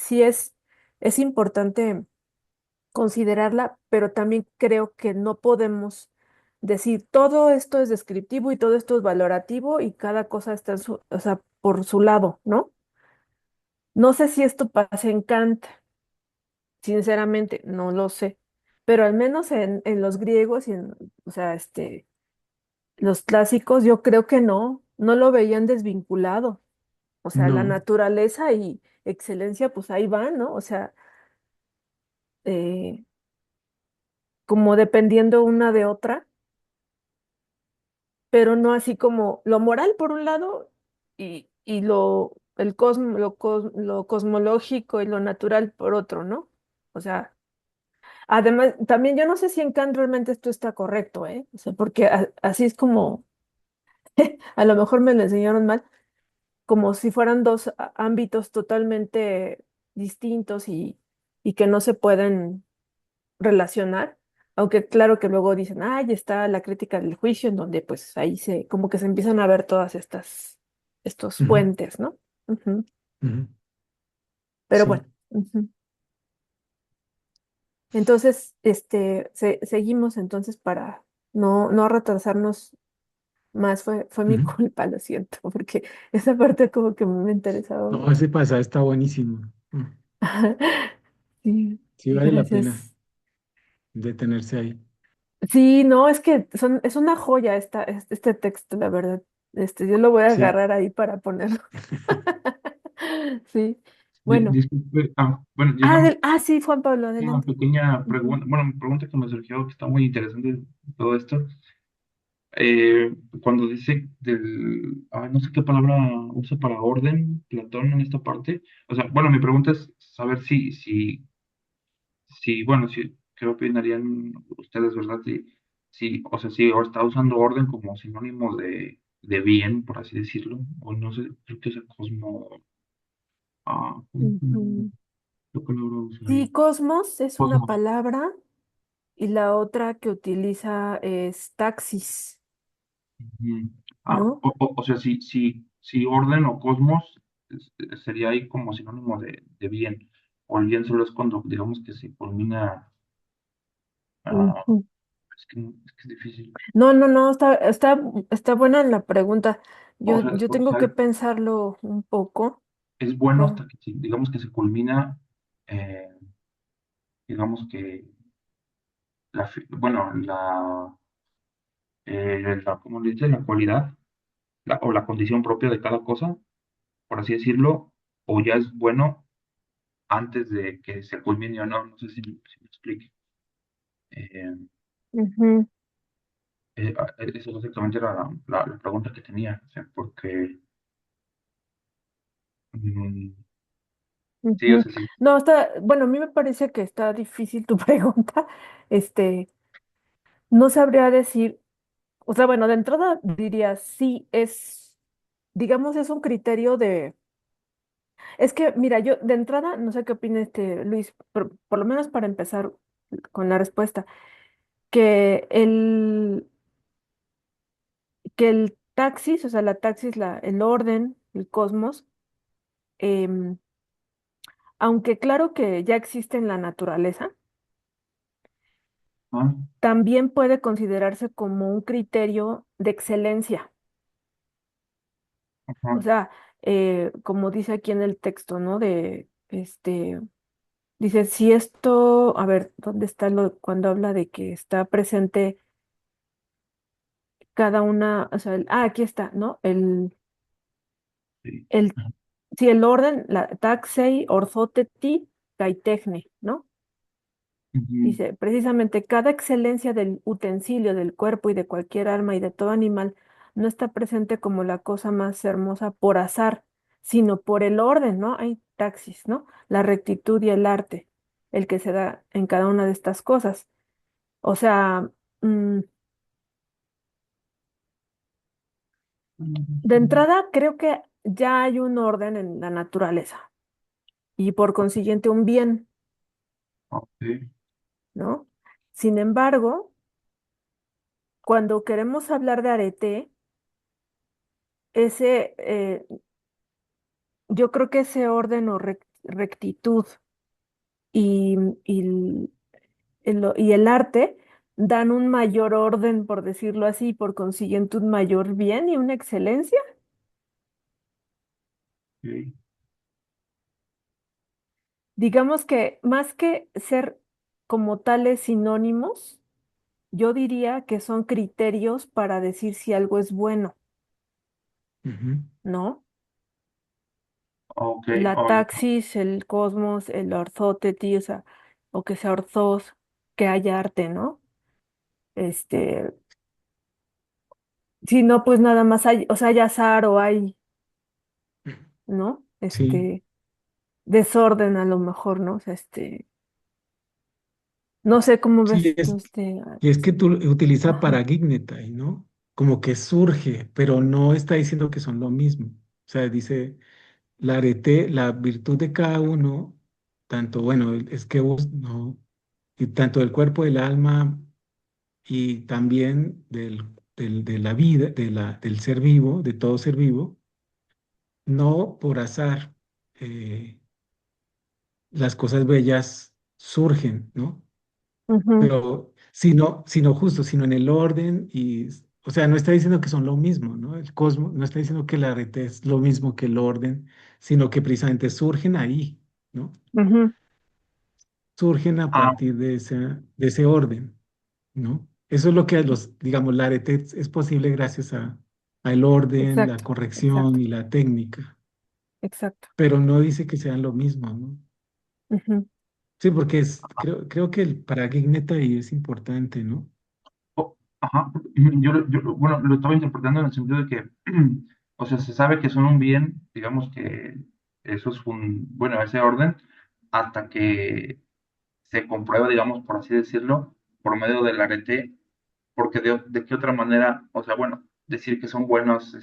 es importante considerarla, pero también creo que no podemos decir todo esto es descriptivo y todo esto es valorativo y cada cosa está en su, o sea, por su lado, ¿no? No sé si esto pasa en Kant, sinceramente, no lo sé, pero al menos en los griegos y en, o sea, los clásicos, yo creo que no lo veían desvinculado. O sea, la No, naturaleza y excelencia, pues ahí van, ¿no? O sea, eh, como dependiendo una de otra, pero no así como lo moral por un lado y lo cosmológico y lo natural por otro, ¿no? O sea, además, también yo no sé si en Kant realmente esto está correcto, ¿eh? O sea, porque así es como, a lo mejor me lo enseñaron mal, como si fueran dos ámbitos totalmente distintos y que no se pueden relacionar, aunque claro que luego dicen, ay, está la crítica del juicio, en donde pues ahí como que se empiezan a ver todas estos ujú, puentes, ¿no? Ujú. ujú, Pero sí, bueno, ujú. Entonces, seguimos entonces para no retrasarnos más, fue mi ujú. culpa, lo siento, porque esa parte como que me interesaba No, mucho. ese pasaje está buenísimo. Sí, Sí, vale la pena gracias. detenerse ahí. Sí, no, es que es una joya este texto, la verdad. Yo lo voy a Sí. agarrar ahí para ponerlo. Sí, bueno. Disculpe, bueno, yo Sí, Juan Pablo, una adelante. pequeña Ujú, pregunta, bueno, una pregunta que me surgió que está muy interesante de todo esto. Cuando dice no sé qué palabra usa para orden, Platón en esta parte. O sea, bueno, mi pregunta es saber bueno, ¿qué opinarían ustedes, verdad? O sea, si ahora está usando orden como sinónimo de bien, por así decirlo, o no sé, creo que es el ujú. ¿qué palabra usa Sí, ahí? cosmos es una Cosmos. palabra y la otra que utiliza es taxis, Ujú. ¿no? O sea, si orden o cosmos sería ahí como sinónimo de bien, o el bien solo es cuando digamos que se culmina, ah, Ujú. es que es difícil. No, está buena la pregunta. Yo O tengo sea, que pensarlo un poco. es bueno Pero, hasta que digamos que se culmina, eh, digamos que bueno, ¿cómo le dice? La cualidad o la condición propia de cada cosa, por así decirlo, o ya es bueno antes de que se culmine o no, no sé si me explique. Eh, ujú, Eso exactamente era la pregunta que tenía, o sea, porque mm, sí, o ujú. sea, sí, No, bueno, a mí me parece que está difícil tu pregunta. Este, no sabría decir, o sea, bueno, de entrada diría sí digamos, es un criterio es que, mira, yo de entrada, no sé qué opina Luis, pero por lo menos para empezar con la respuesta, que que el taxis, o sea, la taxis, el orden, el cosmos, em, aunque claro que ya existe en la naturaleza, ah, también puede considerarse como un criterio de excelencia. O ajá, sea, como dice aquí en el texto, ¿no? Dice, si esto, a ver, ¿dónde está cuando habla de que está presente cada una, o sea, aquí está, ¿no? sí, El, ajá, sí, el orden, la taxei, orthoteti, caitecne, ¿no? ujú, Dice, precisamente cada excelencia del utensilio, del cuerpo y de cualquier alma y de todo animal no está presente como la cosa más hermosa por azar, sino por el orden, ¿no? Hay taxis, ¿no? La rectitud y el arte, el que se da en cada una de estas cosas. O sea, mm, de entrada creo que ya hay un orden en la naturaleza y por consiguiente un bien, ok, ¿no? Sin embargo, cuando queremos hablar de arete, ese yo creo que ese orden o rectitud y, y y el arte dan un mayor orden, por decirlo así, y por consiguiente un mayor bien y una excelencia. Ok. Digamos que más que ser como tales sinónimos, yo diría que son criterios para decir si algo es bueno, Ujú. ¿no? Ok, La oye, taxis, el cosmos, el orthóteti, o sea, o que sea orthos, que haya arte, ¿no? Este, si no, pues nada más hay, o sea, hay azar o hay, ¿no? Sí, Desorden a lo mejor, ¿no? O sea, no sé cómo sí, ves tú y es que tú utiliza ajá, paradignetai, ¿no? Como que surge, pero no está diciendo que son lo mismo. O sea, dice la arete, la virtud de cada uno, tanto, bueno, es que vos, no, y tanto del cuerpo, del alma y también de la vida, del ser vivo, de todo ser vivo, no por azar las cosas bellas surgen, ¿no? ujú, Pero sino justo, sino en el orden y, o sea, no está diciendo que son lo mismo, ¿no? El cosmos no está diciendo que la red es lo mismo que el orden, sino que precisamente surgen ahí, ¿no? ujú, Surgen a ah, partir de ese orden, ¿no? Eso es lo que los, digamos, la arete es posible gracias al orden, la exacto, exacto, corrección y la técnica, exacto. pero no dice que sean lo mismo, ¿no? Ujú, Sí, porque creo que el paraguineta ahí es importante, ¿no? ajá, bueno, lo estaba interpretando en el sentido de que, o sea, se sabe que son un bien, digamos que eso es bueno, ese orden, hasta que se comprueba, digamos, por así decirlo, por medio del arete, porque de qué otra manera, o sea, bueno, decir que son buenos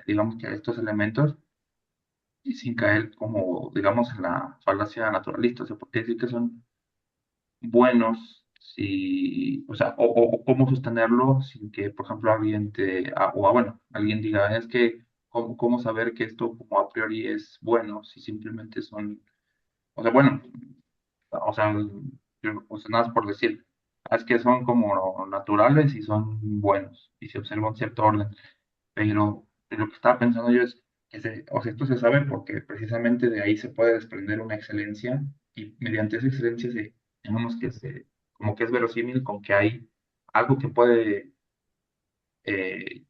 digamos que estos elementos, y sin caer como, digamos, en la falacia naturalista, o sea, porque decir que son buenos, si, o sea, o cómo sostenerlo sin que, por ejemplo, alguien bueno, alguien diga, es que, ¿cómo saber que esto como a priori es bueno si simplemente son, o sea, bueno, o sea, o sea, nada más por decir, es que son como naturales y son buenos y se observa un cierto orden, pero lo que estaba pensando yo es que o sea, esto se sabe porque precisamente de ahí se puede desprender una excelencia y mediante esa excelencia digamos que como que es verosímil con que hay algo que puede, eh,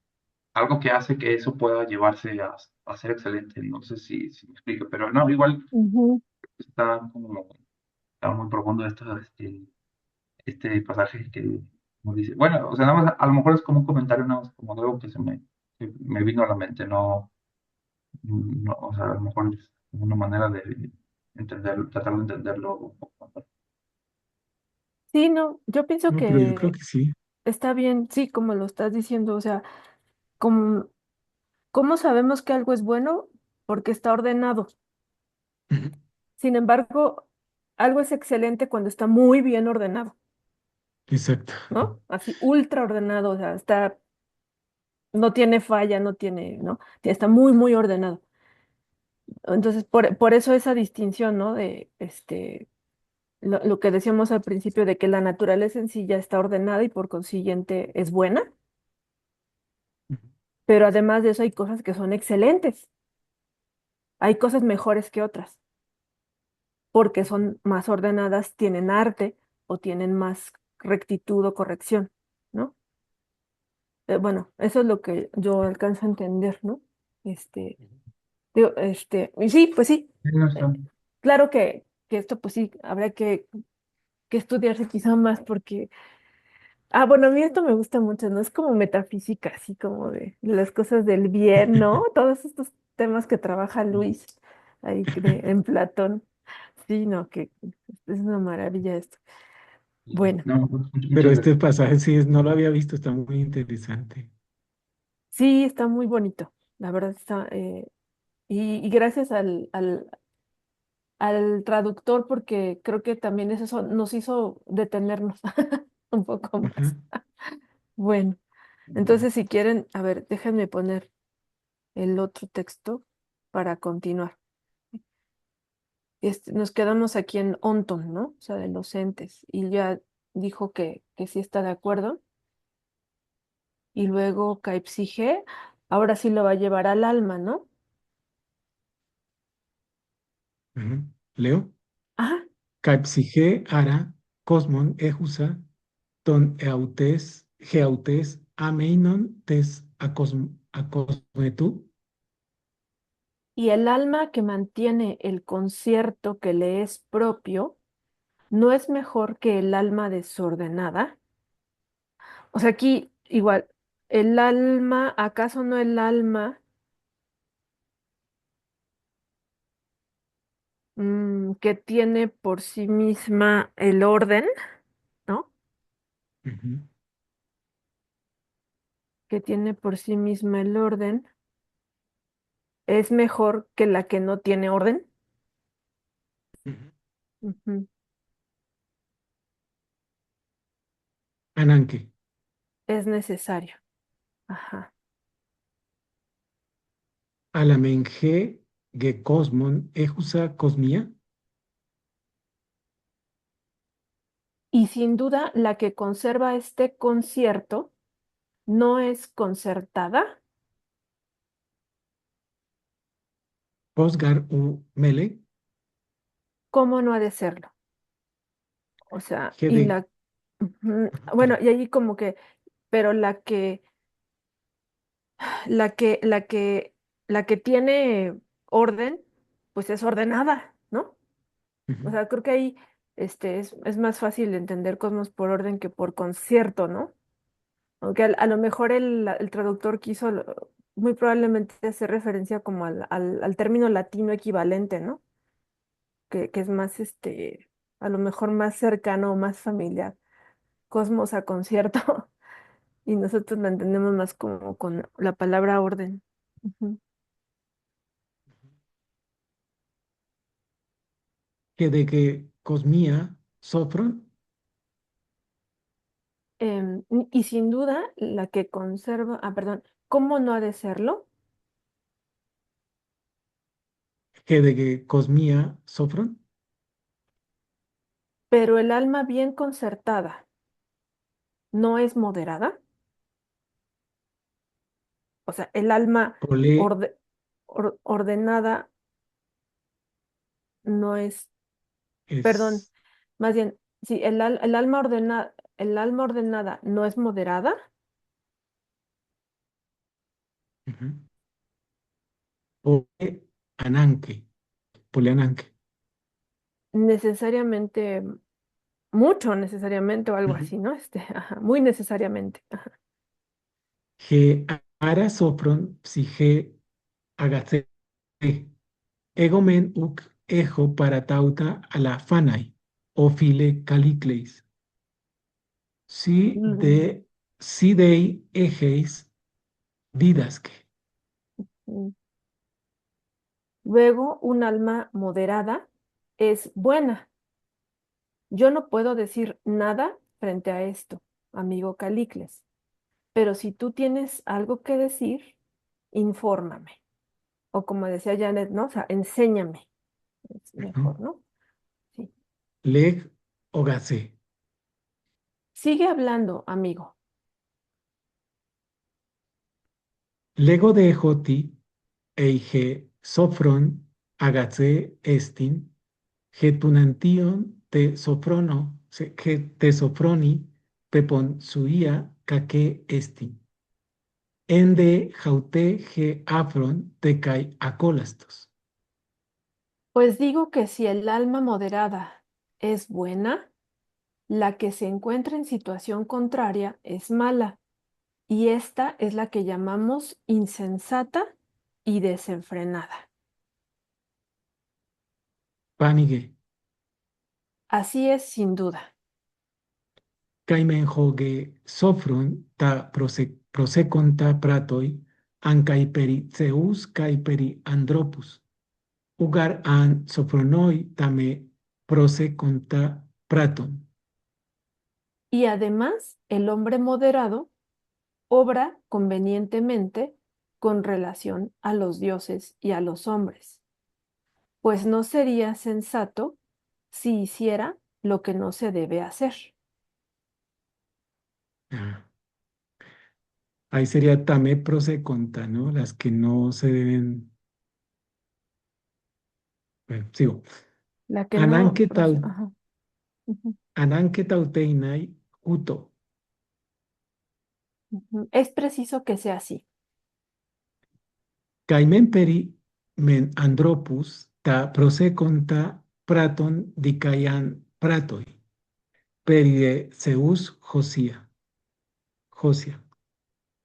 algo que hace que eso pueda llevarse a ser excelente. No sé si me explico, pero no, igual ujú. está muy profundo este pasaje que nos dice, bueno, o sea, nada más, a lo mejor es como un comentario, nada más como algo que me vino a la mente, no, o sea, a lo mejor es una manera de entenderlo, tratar de entenderlo un poco mejor. Sí, no, yo pienso No, pero yo creo que que sí. está bien, sí, como lo estás diciendo, o sea, como, ¿cómo sabemos que algo es bueno? Porque está ordenado. Ujú. Sin embargo, algo es excelente cuando está muy bien ordenado, Exacto. ¿no? Así, ultra ordenado, o sea, no tiene falla, no tiene, ¿no? Está muy, muy ordenado. Entonces, por eso esa distinción, ¿no? De lo que decíamos al principio de que la naturaleza en sí ya está ordenada y por consiguiente es buena, Ujú. pero además de eso hay cosas que son excelentes, hay cosas mejores que otras, porque son más ordenadas, tienen arte o tienen más rectitud o corrección, ¿no? Bueno, eso es lo que yo alcanzo a entender, ¿no? Este, y sí, pues sí, Sí, no eh, está. claro que esto pues sí, habrá que estudiarse quizá más porque bueno, a mí esto me gusta mucho, ¿no? Es como metafísica, así como de las cosas del bien, ¿no? Todos estos temas que trabaja Luis ahí en Platón. Sí, no, que es una maravilla esto. Bueno, No, Pero muchas este gracias. pasaje sí, no lo había visto, está muy interesante. sí, está muy bonito, la verdad está, y gracias al traductor, porque creo que también eso nos hizo detenernos un poco Ajá. más. Bueno, entonces si quieren, a ver, déjenme poner el otro texto. para continuar. Nos quedamos aquí en Onton, ¿no? O sea, de los entes. Y ya dijo que sí está de acuerdo. Y luego Caipsige, ahora sí lo va a llevar al alma, ¿no? Ujú. Leo. Ajá. Caipsige ara cosmon ejusa ton geautes ameinon tes acosmetu. Y el alma que mantiene el concierto que le es propio, ¿no es mejor que el alma desordenada? O sea, aquí igual, el alma, ¿acaso no el alma que tiene por sí misma el orden, ¿no? Ujú, Que tiene por sí misma el orden, es mejor que la que no tiene orden? ujú. Ujú. Ananque. Es necesario. Ajá. Alamenge ge cosmon ejusa cosmia. Y sin duda, la que conserva este concierto no es concertada. Posgar u mele. ¿Cómo no ha de serlo? O sea, Ge y de. la, ujú, bueno, Perdón. y allí como que, pero la que, la que, la que tiene orden, pues es ordenada, ¿no? O Ujú, sea, creo que ahí es más fácil entender cosmos por orden que por concierto, ¿no? Aunque a lo mejor el traductor quiso muy probablemente hacer referencia como al término latino equivalente, ¿no? Que es más, a lo mejor más cercano o más familiar, cosmos a concierto, y nosotros la entendemos más como con la palabra orden. Ujú. Ge de que cosmia sofron. Y sin duda, la que conserva, perdón, ¿cómo no ha de serlo? Ge de que cosmia sofron. Pero el alma bien concertada no es moderada. O sea, el alma Pole ordenada no es, perdón, es. más bien, si el alma ordenada no es moderada, Ujú. Pole ananque. Pole ananque. necesariamente, mucho necesariamente o algo Ujú. así, ¿no? Ajá, muy necesariamente. Ajá. Ge ara sofron psige agase. Egomen uk ejo paratauta a la fanai. O file calicleis. Si Mm, de si dei egeis didasque. mm. Luego, un alma moderada es buena. Yo no puedo decir nada frente a esto, amigo Calicles, pero si tú tienes algo que decir, infórmame. O como decía Janet, ¿no? O sea, enséñame. Es Ujú. mejor, ¿no? Sí. Leg ogase. Sigue hablando, amigo. Lego de joti eige sofron agase estin getunantion te sofrono que te sofroni pepon suia caque estin. Ende jaute ge afron te kai acolastos. Pues digo que si el alma moderada es buena, la que se encuentra en situación contraria es mala, y esta es la que llamamos insensata y desenfrenada. Panigue. Así es sin duda. Caimen hoge sofron ta proseconta pratoi ancaiperi Zeus caiperi andropus. Ugar an sofronoi tame proseconta praton. Y además, el hombre moderado obra convenientemente con relación a los dioses y a los hombres, pues no sería sensato si hiciera lo que no se debe hacer. Ah, ahí sería tame proseconta, ¿no? Las que no se deben. Bueno, sigo. La que no, Ananke tau, ajá, ujú, ananke tauteinai uto. ujú. Es preciso que sea así. Caimen peri men andropus ta proseconta praton dicayan pratoi. Peri de Zeus Josia.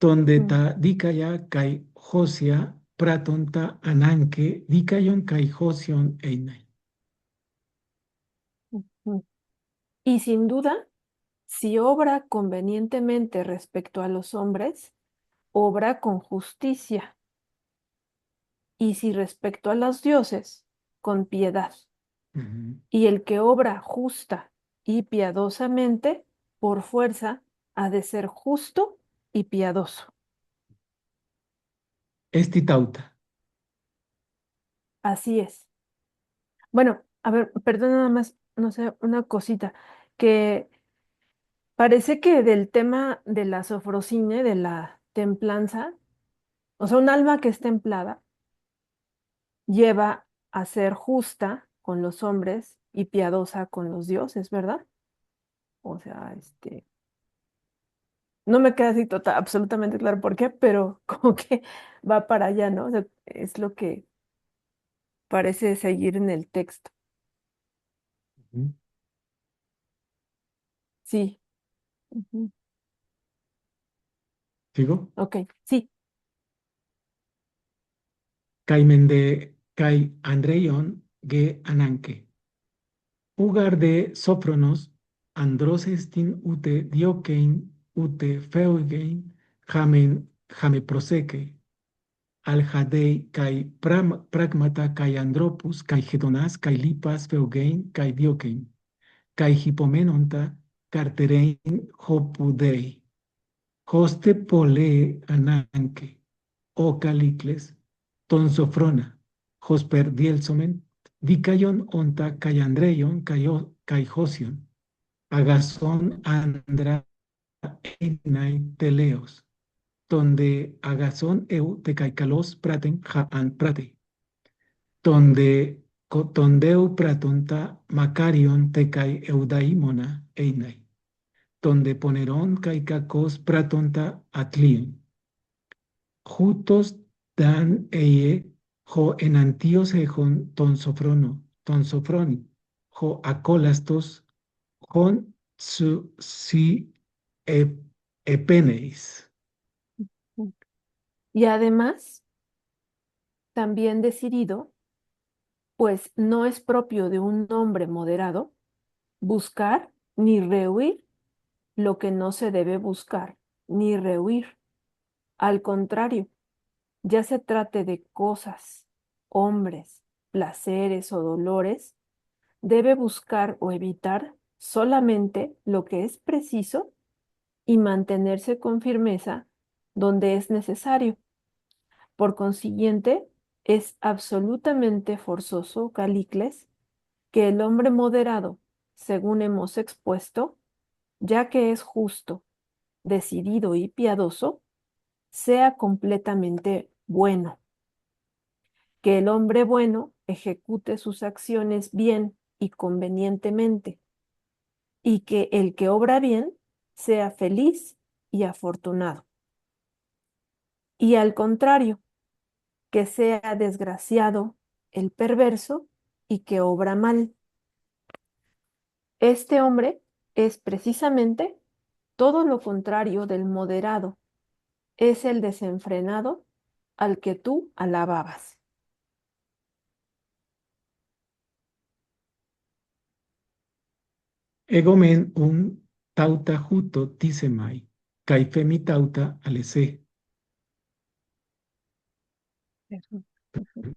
Donde Mm, ta dicaya kai Josia praton ta ananke dicayon kai Josion einai. ujú. Y sin duda, si obra convenientemente respecto a los hombres, obra con justicia, y si respecto a los dioses, con piedad. Ujú. Y el que obra justa y piadosamente, por fuerza, ha de ser justo y piadoso. Esti tauta. Así es. Bueno, a ver, perdón nada más, no sé, una cosita, que parece que del tema de la sofrosine, de la templanza, o sea, un alma que es templada, lleva a ser justa con los hombres y piadosa con los dioses, ¿verdad? O sea, no me queda así absolutamente claro por qué, pero como que va para allá, ¿no? O sea, es lo que parece seguir en el texto. Ujú. Sí. Ujú. ¿Sigo? Ok, sí. Caimen de Kai Andreion ge ananke. Ugar de Sopronos, Androsestin ute diokein ute feugein, jame proseke, al jadei kai pragmata kai andropus, kai hedonas, kai lipas feugein, kai diokein, kai hipomenonta, carterein hopudei, hoste pole ananke, o calicles, tonsofrona, hosper dielsomen, dicayon onta kai andreion, kai josion, agazón andra enai teleos, donde agazón eu te caicalos praten ja an prate, donde tondeu pratonta macarion te kai eudaimona einai, donde poneron caicacos pratonta atlion, jutos dan eie jo enantios ejon tonsofroni, jo acolastos jon su si epeneis. Y además, también decidido, pues no es propio de un hombre moderado buscar ni rehuir lo que no se debe buscar ni rehuir. Al contrario, ya se trate de cosas, hombres, placeres o dolores, debe buscar o evitar solamente lo que es preciso y mantenerse con firmeza donde es necesario. Por consiguiente, es absolutamente forzoso, Calicles, que el hombre moderado, según hemos expuesto, ya que es justo, decidido y piadoso, sea completamente bueno, que el hombre bueno ejecute sus acciones bien y convenientemente, y que el que obra bien sea feliz y afortunado. Y al contrario, que sea desgraciado el perverso y que obra mal. Este hombre es precisamente todo lo contrario del moderado, es el desenfrenado al que tú alababas. Egomen un tauta juto tisemai, kai femi tauta alese. Ujú, ujú.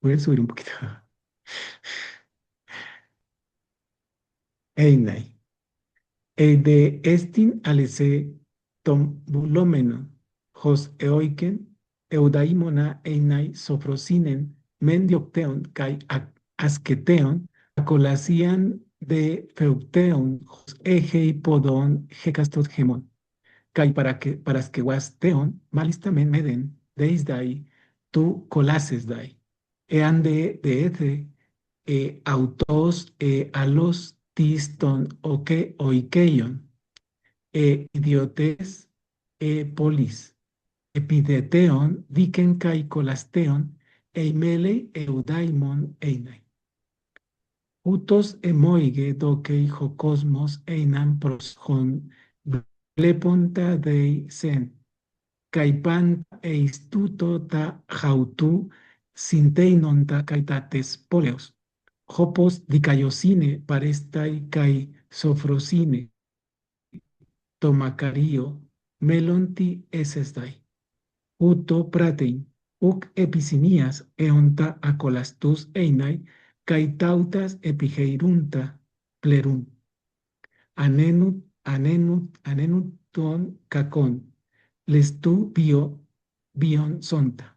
Voy a subir un poquito. Einai. E de estin alese tom bulomeno, hos eoiken, eudaimona einai sofrosinen mendiocteon kai asketeon acolasian de feucteon egei podon hecastot gemon kai para que teon malistamen meden deis dai tu colases dai ean de ete autos alos tiston oke oikeion idiotes polis epideteon diken kai colasteon eimele eudaimon einai utos emoige dokei jocosmos einam proshon bleponta dei sen caipan eistuto ta jautu sinteinonta caitates poleos hopos dicaiosine parestai kai sofrosine tomacario melonti esesdai uto pratein uc epicinias eonta acolastus einai caitautas epigeirunta plerun anenuton cacon lestu bion sonta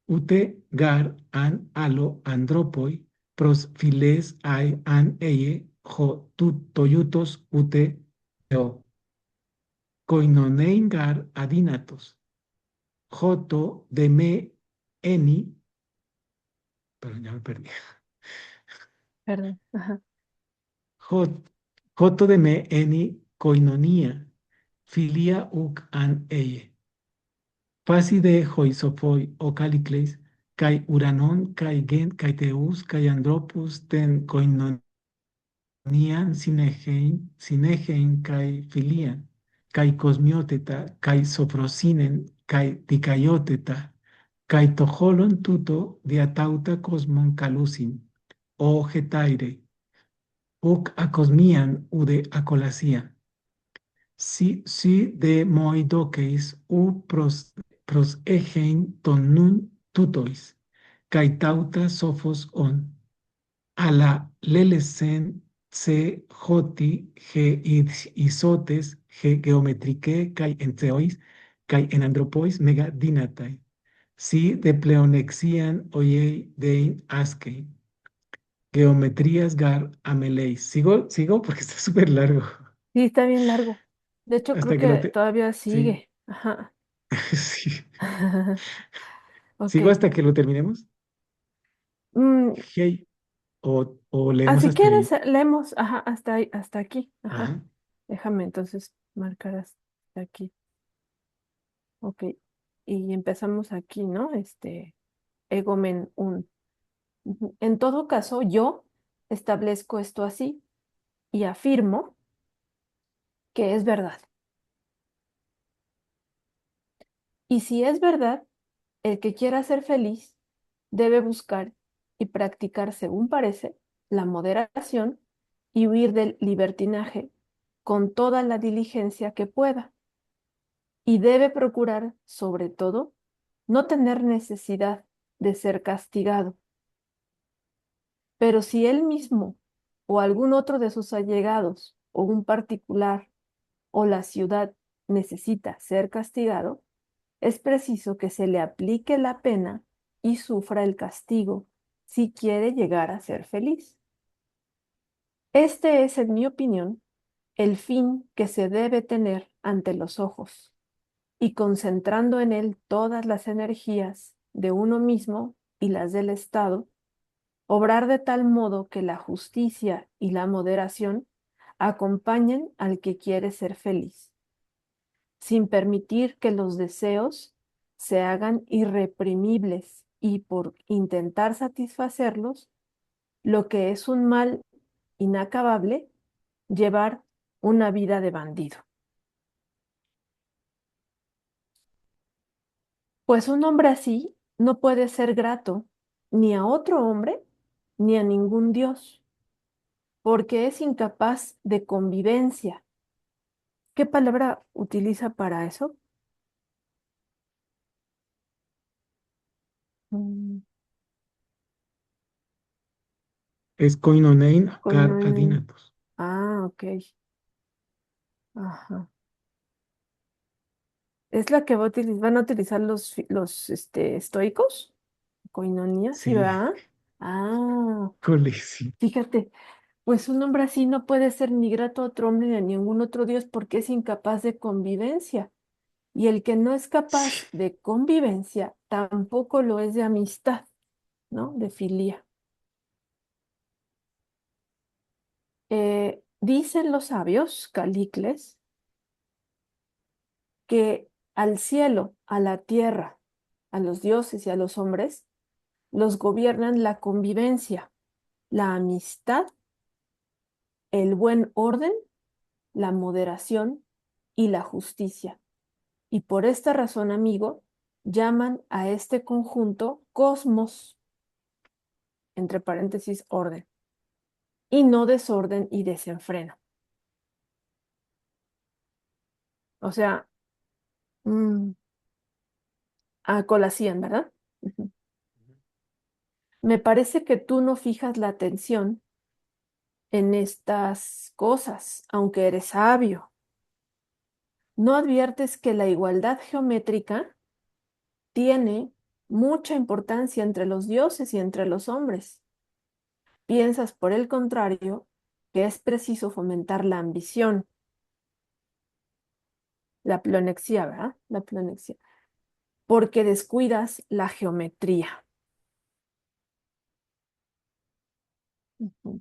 ute gar an alo andropoi pros files ai an eie jo toyutos ute eo koinonein gar adinatos joto de me eni, perdón, ya me perdí, Perdón. Ajá. joto de me eni koinonia, filia uc an eie, fasi de hoisopoi o calicles, kai uranon, kai gen, kai teus, kai andropus ten koinonian sinegein kai filian, kai cosmioteta, kai soprosinen, kai dicaioteta, kai toholon tuto diatauta cosmon calusin, o getaire, uc acosmian ude acolasian, si de moidoceis u pros egein ton nun tutois, kai tauta sophos on, a la lelesen se joti ge isotes ge geometrike kai enteois kai en andropois mega dinatai si de pleonexian oye dein askei geometrías gar ameleis sigo porque está súper largo Sí, está bien largo. De hecho, creo hasta que lo que te todavía sí sigue. Ajá. sí Ok. sigo hasta que lo terminemos Mm, hey o leemos si hasta quieres, ahí leemos, ajá, hasta ahí, hasta aquí. Ajá. ajá Déjame entonces marcar hasta aquí. Ok. Y empezamos aquí, ¿no? Egomen un. Ujú. En todo caso, yo establezco esto así y afirmo que es verdad. Y si es verdad, el que quiera ser feliz debe buscar y practicar, según parece, la moderación y huir del libertinaje con toda la diligencia que pueda. Y debe procurar, sobre todo, no tener necesidad de ser castigado. Pero si él mismo o algún otro de sus allegados o un particular o la ciudad necesita ser castigado, es preciso que se le aplique la pena y sufra el castigo si quiere llegar a ser feliz. Este es, en mi opinión, el fin que se debe tener ante los ojos y concentrando en él todas las energías de uno mismo y las del Estado, obrar de tal modo que la justicia y la moderación acompañen al que quiere ser feliz sin permitir que los deseos se hagan irreprimibles y por intentar satisfacerlos, lo que es un mal inacabable, llevar una vida de bandido. Pues un hombre así no puede ser grato ni a otro hombre ni a ningún dios, porque es incapaz de convivencia. ¿Qué palabra utiliza para eso? Mm, es koinonein gar Koinonia. adinatos Ah, ok. Ajá. Es la que van a utilizar los estoicos. Coinonía, sí, Sí, ¿verdad? Ah, cole, sí. fíjate, pues un hombre así no puede ser ni grato a otro hombre ni a ningún otro Dios porque es incapaz de convivencia. Y el que no es capaz Sí, de convivencia tampoco lo es de amistad, ¿no? De filía. Dicen los sabios, Calicles, que al cielo, a la tierra, a los dioses y a los hombres, los gobiernan la convivencia, la amistad, el buen orden, la moderación y la justicia. Y por esta razón, amigo, llaman a este conjunto cosmos, entre paréntesis, orden, y no desorden y desenfreno. O sea, mm, a colación, ¿verdad? Ujú. Me parece que tú no fijas la atención en estas cosas, aunque eres sabio. ¿No adviertes que la igualdad geométrica tiene mucha importancia entre los dioses y entre los hombres? Piensas, por el contrario, que es preciso fomentar la ambición, la plonexia, ¿verdad? La plonexia, porque descuidas la geometría. Ujú.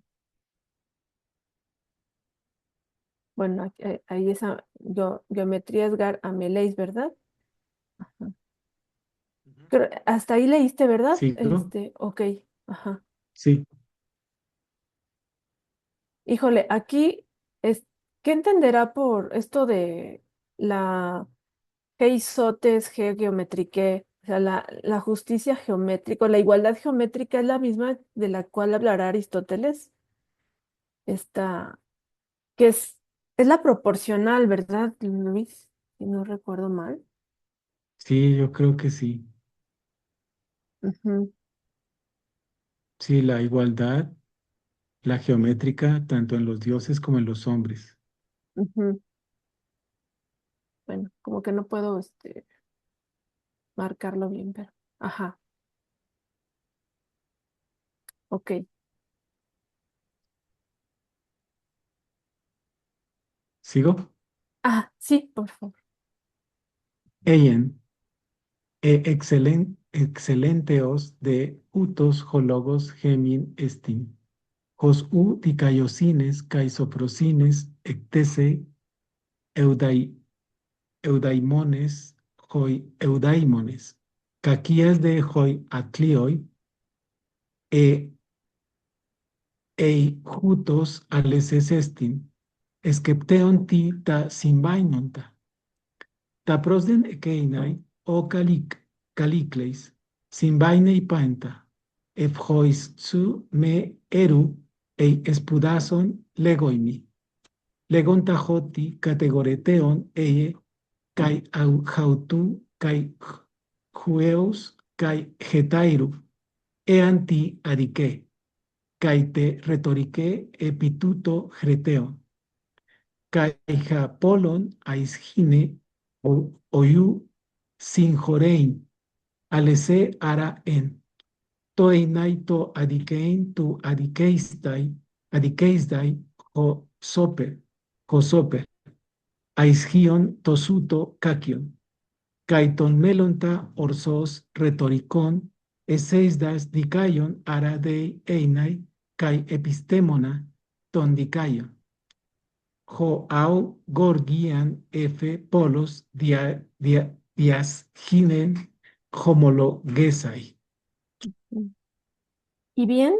Bueno, ahí esa geometría es Gar Ameleis, ¿verdad? Ajá. Hasta ahí leíste, ¿verdad? ¿sigo? Ok, ajá. Sí, Híjole, aquí es, ¿qué entenderá por esto de la G isotes, G geometrique? O sea, la justicia geométrica, la igualdad geométrica es la misma de la cual hablará Aristóteles. Esta, que es la proporcional, ¿verdad, Luis? Si no recuerdo mal. sí, yo creo que sí. Ujú, Sí, la igualdad, la geométrica, tanto en los dioses como en los hombres. ujú. Bueno, como que no puedo marcarlo bien, pero. Ajá, ok. ¿Sigo? Ah, sí, por favor. Eyen, excelenteos de utos hologos gemin estin. Hos u dicaiosines, caisoprosines, ectese, eudai, eudaimones, hoi eudaimones. Caquias de hoi atlioi, e jutos aleses estin. Skepteon ti ta symbainonta. Ta prosden ekeinai, o calicleis, symbainei panta. Efhois su me eru, ei espudason legoimi. Legon tajoti categoreteon eie, kai hautu, kai jueus, kai getairu, eanti adique, kai te retorique epituto greteon, kai polon aisgine, oiu sinjorein, alese ara en, toeinaito adiquein tu adiqueistai, ho soper, ho soper. Aisgion tosuto cacion, caiton melonta orsos retoricon, eseisdas dicaion ara dei einai, cai epistemona ton dicaion. Ho au gorgian efe polos dias ginen homologesai. Mm. Y bien,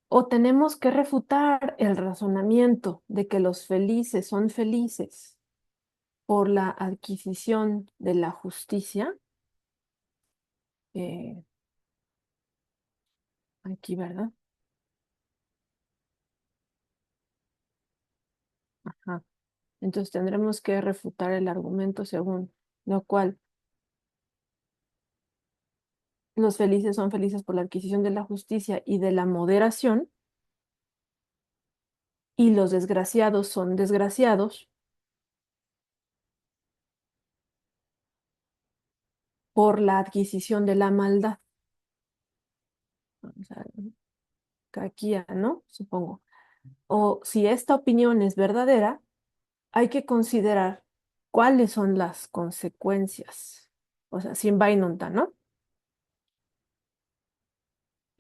o tenemos que refutar el razonamiento de que los felices son felices por la adquisición de la justicia, eh, aquí, ¿verdad? Ajá. Entonces tendremos que refutar el argumento según lo cual los felices son felices por la adquisición de la justicia y de la moderación, y los desgraciados son desgraciados por la adquisición de la maldad. O sea, caquía, ¿no? Supongo. O si esta opinión es verdadera, hay que considerar cuáles son las consecuencias. O sea, sin vainonta, ¿no?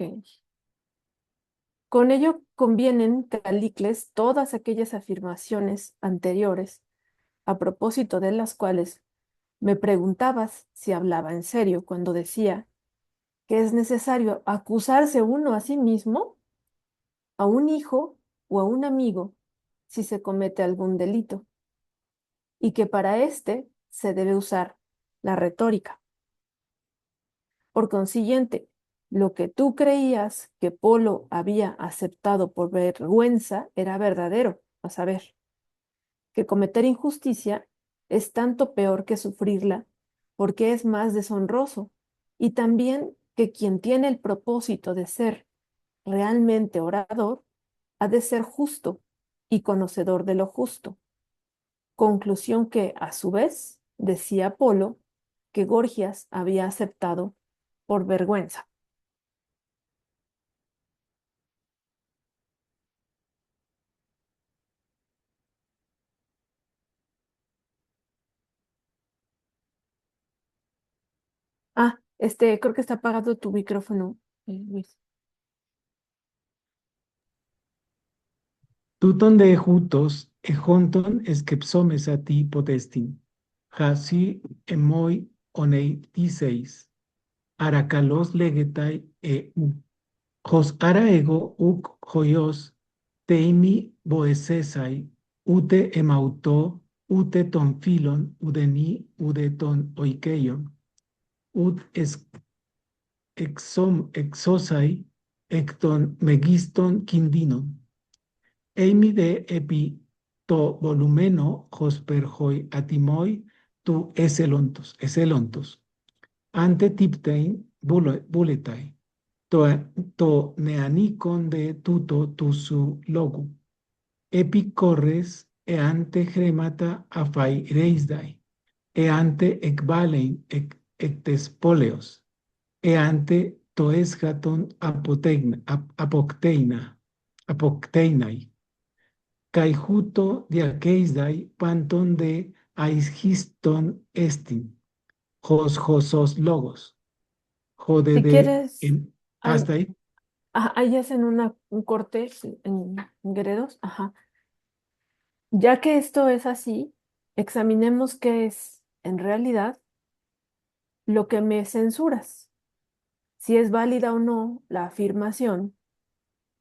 Ok. Con ello convienen, Calicles, todas aquellas afirmaciones anteriores, a propósito de las cuales me preguntabas si hablaba en serio cuando decía que es necesario acusarse uno a sí mismo, a un hijo o a un amigo si se comete algún delito, y que para este se debe usar la retórica. Por consiguiente, lo que tú creías que Polo había aceptado por vergüenza era verdadero, a saber, que cometer injusticia es tanto peor que sufrirla, porque es más deshonroso, y también que quien tiene el propósito de ser realmente orador ha de ser justo y conocedor de lo justo. Conclusión que, a su vez, decía Polo, que Gorgias había aceptado por vergüenza. Creo que está apagado tu micrófono, Luis. Tuton de ejutos, ejonton escepsomes a ti potestin, hasi emoi onei diseis, aracalos legetai hos ara ego uc hoios, teimi boesesai, ute emauto, ute ton filon, udeni, ude ton oikeion, ut exosai, ecton megiston kindinon. Eimi de epi to volumeno hosper hoi atimoi tu eselontos. Ante tiptein buletai. To, to neanicon de tuto tusu logu. Epi corres e ante cremata afai reisdai. E ante ecvalein ectespoleos. E ante toesgaton apocteinai. Caijuto diaqueisdai panton de aisgiston estin, josos logos, jode Si de quieres, hasta ahí, ahí. ahí hacen un corte en Gredos. Ajá. Ya que esto es así, examinemos qué es en realidad lo que me censuras, si es válida o no la afirmación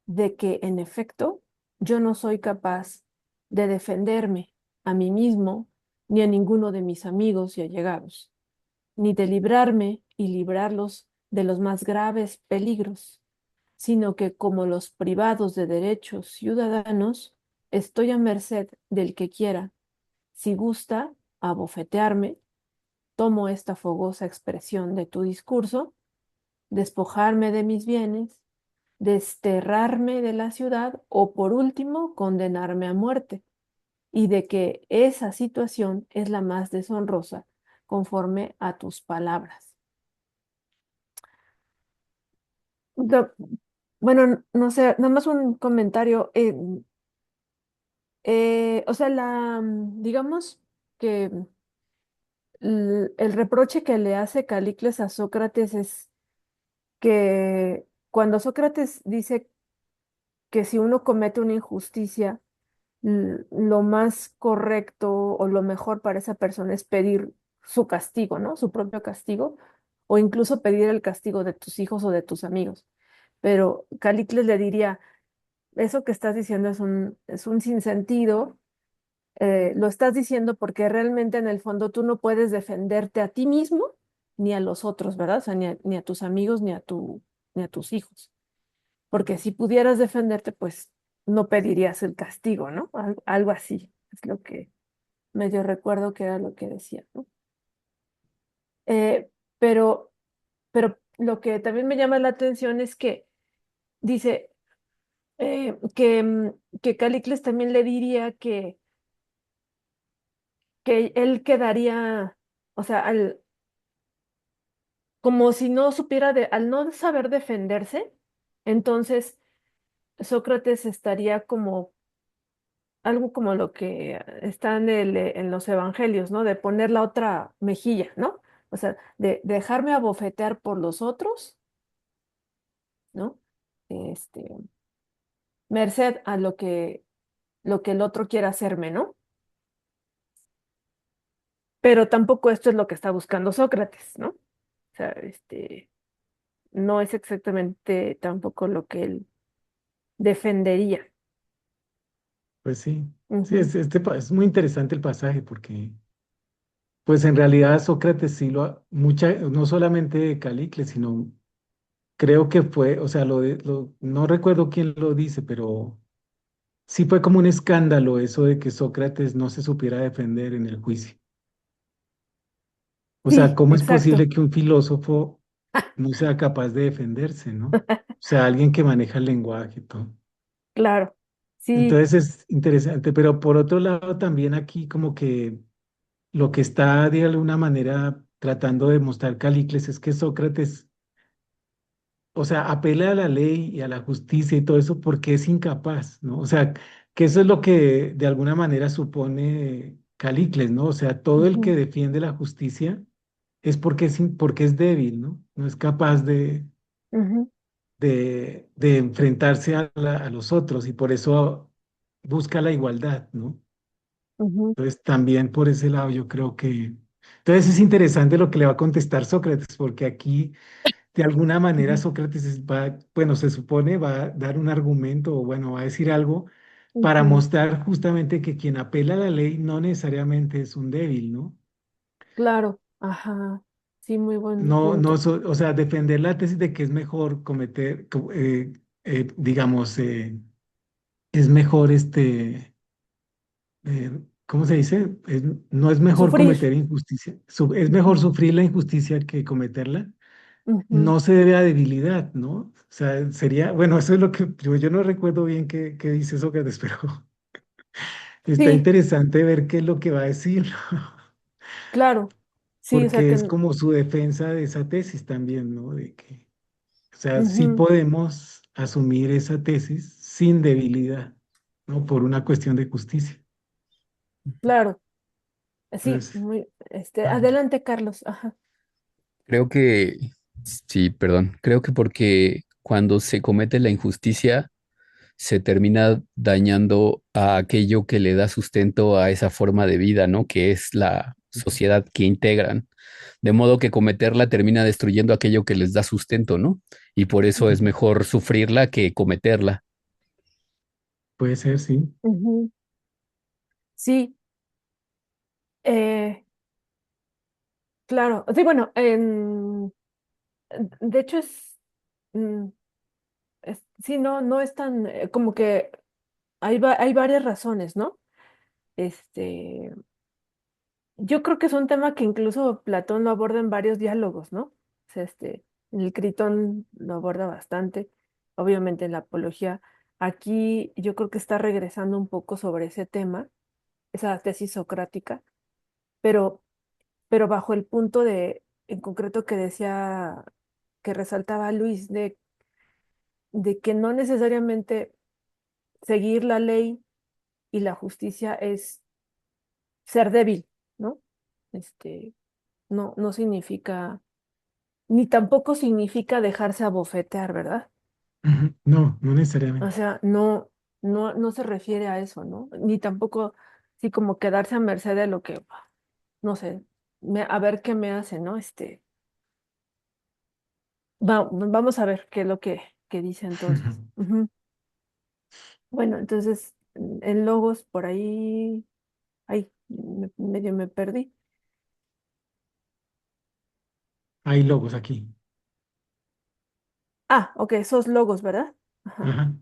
de que, en efecto, yo no soy capaz de defenderme a mí mismo ni a ninguno de mis amigos y allegados, ni de librarme y librarlos de los más graves peligros, sino que como los privados de derechos ciudadanos, estoy a merced del que quiera. Si gusta abofetearme, tomo esta fogosa expresión de tu discurso, despojarme de mis bienes, desterrarme de la ciudad o, por último, condenarme a muerte, y de que esa situación es la más deshonrosa conforme a tus palabras. Do- bueno, no sé, nada más un comentario. O sea, digamos que el reproche que le hace Calicles a Sócrates es que cuando Sócrates dice que si uno comete una injusticia, lo más correcto o lo mejor para esa persona es pedir su castigo, ¿no? Su propio castigo, o incluso pedir el castigo de tus hijos o de tus amigos. Pero Calicles le diría, eso que estás diciendo es un sinsentido, lo estás diciendo porque realmente en el fondo tú no puedes defenderte a ti mismo ni a los otros, ¿verdad? O sea, ni a tus amigos ni a tus hijos. Porque si pudieras defenderte, pues no pedirías el castigo, ¿no? Algo así es lo que medio recuerdo que era lo que decía, ¿no? Eh, pero, pero lo que también me llama la atención es que dice que Calicles también le diría que él quedaría, o sea, como si no supiera al no saber defenderse, entonces Sócrates estaría como algo como lo que está en los evangelios, ¿no? De poner la otra mejilla, ¿no? O sea, de dejarme abofetear por los otros, ¿no? Este, merced a lo que el otro quiera hacerme, ¿no? Pero tampoco esto es lo que está buscando Sócrates, ¿no? O sea, no es exactamente tampoco lo que él defendería. Pues sí, sí, Ujú, es muy interesante el pasaje porque, pues en realidad Sócrates sí no solamente Calícles, sino creo que fue, o sea, no recuerdo quién lo dice, pero sí fue como un escándalo eso de que Sócrates no se supiera defender en el juicio. O sea, sí, ¿cómo es exacto, posible que un filósofo no sea capaz de defenderse, ¿no? O sea, alguien que maneja el lenguaje y todo. claro. Sí. Entonces es interesante, pero por otro lado también aquí como que lo que está de alguna manera tratando de mostrar Calícles es que Sócrates, o sea, apela a la ley y a la justicia y todo eso porque es incapaz, ¿no? O sea, que eso es lo que de alguna manera supone Calícles, ¿no? O sea, todo el que Ujú, defiende la justicia es porque es débil, ¿no? No es capaz ujú, de enfrentarse a los otros y por eso busca la igualdad, ¿no? ujú, Entonces, también por ese lado yo creo que... Entonces es interesante lo que le va a contestar Sócrates, porque aquí de alguna manera ujú, Sócrates bueno, se supone va a dar un argumento o bueno, va a decir algo para ujú. mostrar justamente que quien apela a la ley no necesariamente es un débil, ¿no? Claro, ajá. Sí, muy buen No, no, punto. o sea, defender la tesis de que es mejor digamos, es mejor ¿cómo se dice? No es mejor Sufrir. cometer injusticia, es mejor Ujú, sufrir la injusticia que cometerla. ujú. No se debe a debilidad, ¿no? O sea, sería, bueno, eso es lo que yo no recuerdo bien qué dice Sócrates, pero está Sí, interesante ver qué es lo que va a decir, claro. Sí, o sea porque que es como su defensa de esa tesis también, ¿no? De que, o sea, sí ujú, podemos asumir esa tesis sin debilidad, ¿no? Por una cuestión de justicia. claro. Sí, Entonces, muy, mm, adelante, Carlos. Ajá. Creo que, sí, perdón, creo que porque cuando se comete la injusticia, se termina dañando a aquello que le da sustento a esa forma de vida, ¿no? Que es la sociedad que integran. De modo que cometerla termina destruyendo aquello que les da sustento, ¿no? Y por eso es mm, mejor sufrirla que cometerla. puede ser, sí. Ujú. Sí, eh, claro. Sí, bueno, de hecho mm, sí, no, no es tan, como que hay varias razones, ¿no? Este, yo creo que es un tema que incluso Platón lo aborda en varios diálogos, ¿no? O sea, en el Critón lo aborda bastante, obviamente en la Apología. Aquí yo creo que está regresando un poco sobre ese tema, esa tesis socrática, pero, pero bajo el punto en concreto que decía, que resaltaba Luis, de que no necesariamente seguir la ley y la justicia es ser débil, ¿no? Este, no significa ni tampoco significa dejarse abofetear, ¿verdad? Ujú. No, no O necesariamente. sea, no se refiere a eso, ¿no? Ni tampoco, sí, como quedarse a merced de lo que, no sé, a ver qué me hace, ¿no? Vamos a ver qué es lo que dice entonces. Ujú. Bueno, entonces, en logos por ahí, ay, medio me perdí. Hay logos aquí. Ah, ok, esos logos, ¿verdad? Ajá, Ajá.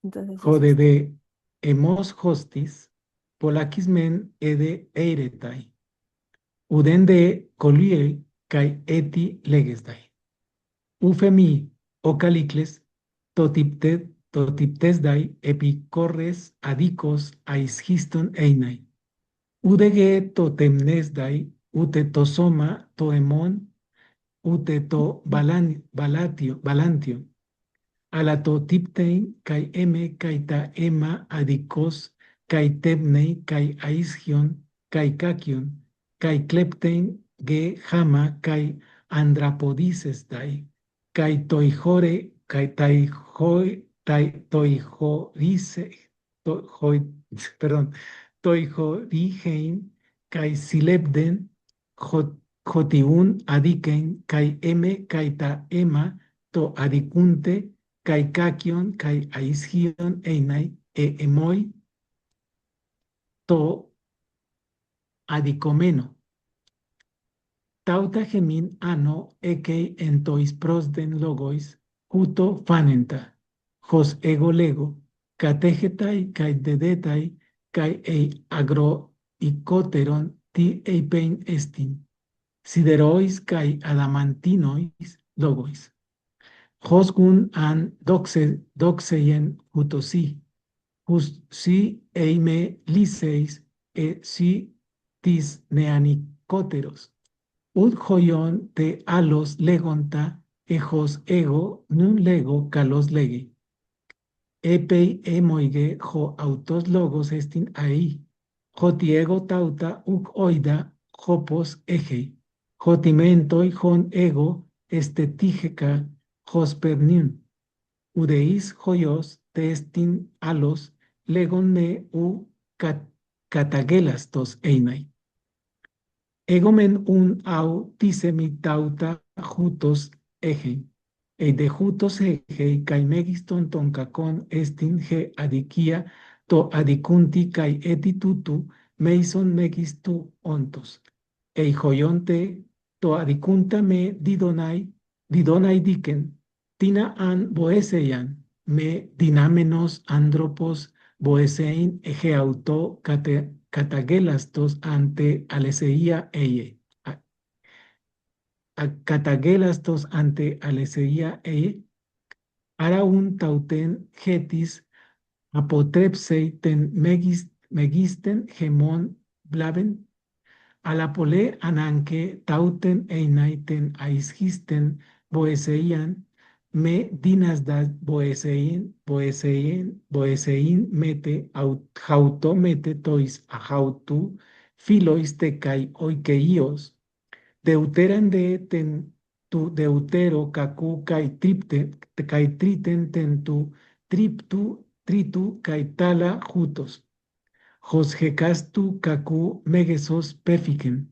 entonces es Jode este. de hemos hostis, polakis men ede eiretai, uden de coliei kai eti legesdai. Ufemi o calicles, totiptesdai epicorres adicos aisgiston einai. Udege totemnesdai, ute tosoma toemon uteto balantio, alato tiptein, kai eme, kai ta ema, adikos, kai tebnei, kai aisgion, kai kakion, kai kleptein, ge jama, kai andrapodices dai, kai toijore, kai taijoi, toijorice, toijoi, perdón, toijorigein, kai silepden, jotiun adiken, kai eme, kai ta ema, to adicunte, kai kakion, kai aisgion, einai, emoi, to adicomeno. Tauta gemin ano, ekei entois prosden logois, huto fanenta, hos ego lego, categetai, kai dedetai, kai ei agro icoteron, ti eipein estin, siderois kai adamantinois logois. Hosgun an doxeien hutosi, hus si eime liseis si tis neanicoteros, ud hoion te alos legonta, ejos ego nun lego calos legi. Epei emoige ho autos logos estin ahí, hotiego tauta uk oida hopos egei, hotimentoi hon ego estetígeca hosperniun, udeis hoyos testin alos legon ne u catagelastos einai. Egomen un au tisemitauta jutos egen. De jutos egei kai megiston toncacon estin ge adikia to adicunti kai etitutu meison megistu ontos. Joyonte to adicunta me didonai diken, tina an boeseian, me dinamenos andropos boesein ege auto catagelastos ante aleseia eie. Catagelastos ante aleseia eie. Ara un tauten getis apotrepsei ten megisten gemon blaven. Alapole ananque tauten einaiten aisgisten boeseian me dinasdas boesein mete jauto mete tois a jautu filois te kai oikeios deuteran de ten tu deutero kaku kai triten ten tu tritu kai tala jutos. Josgecastu kaku megesos pefiken,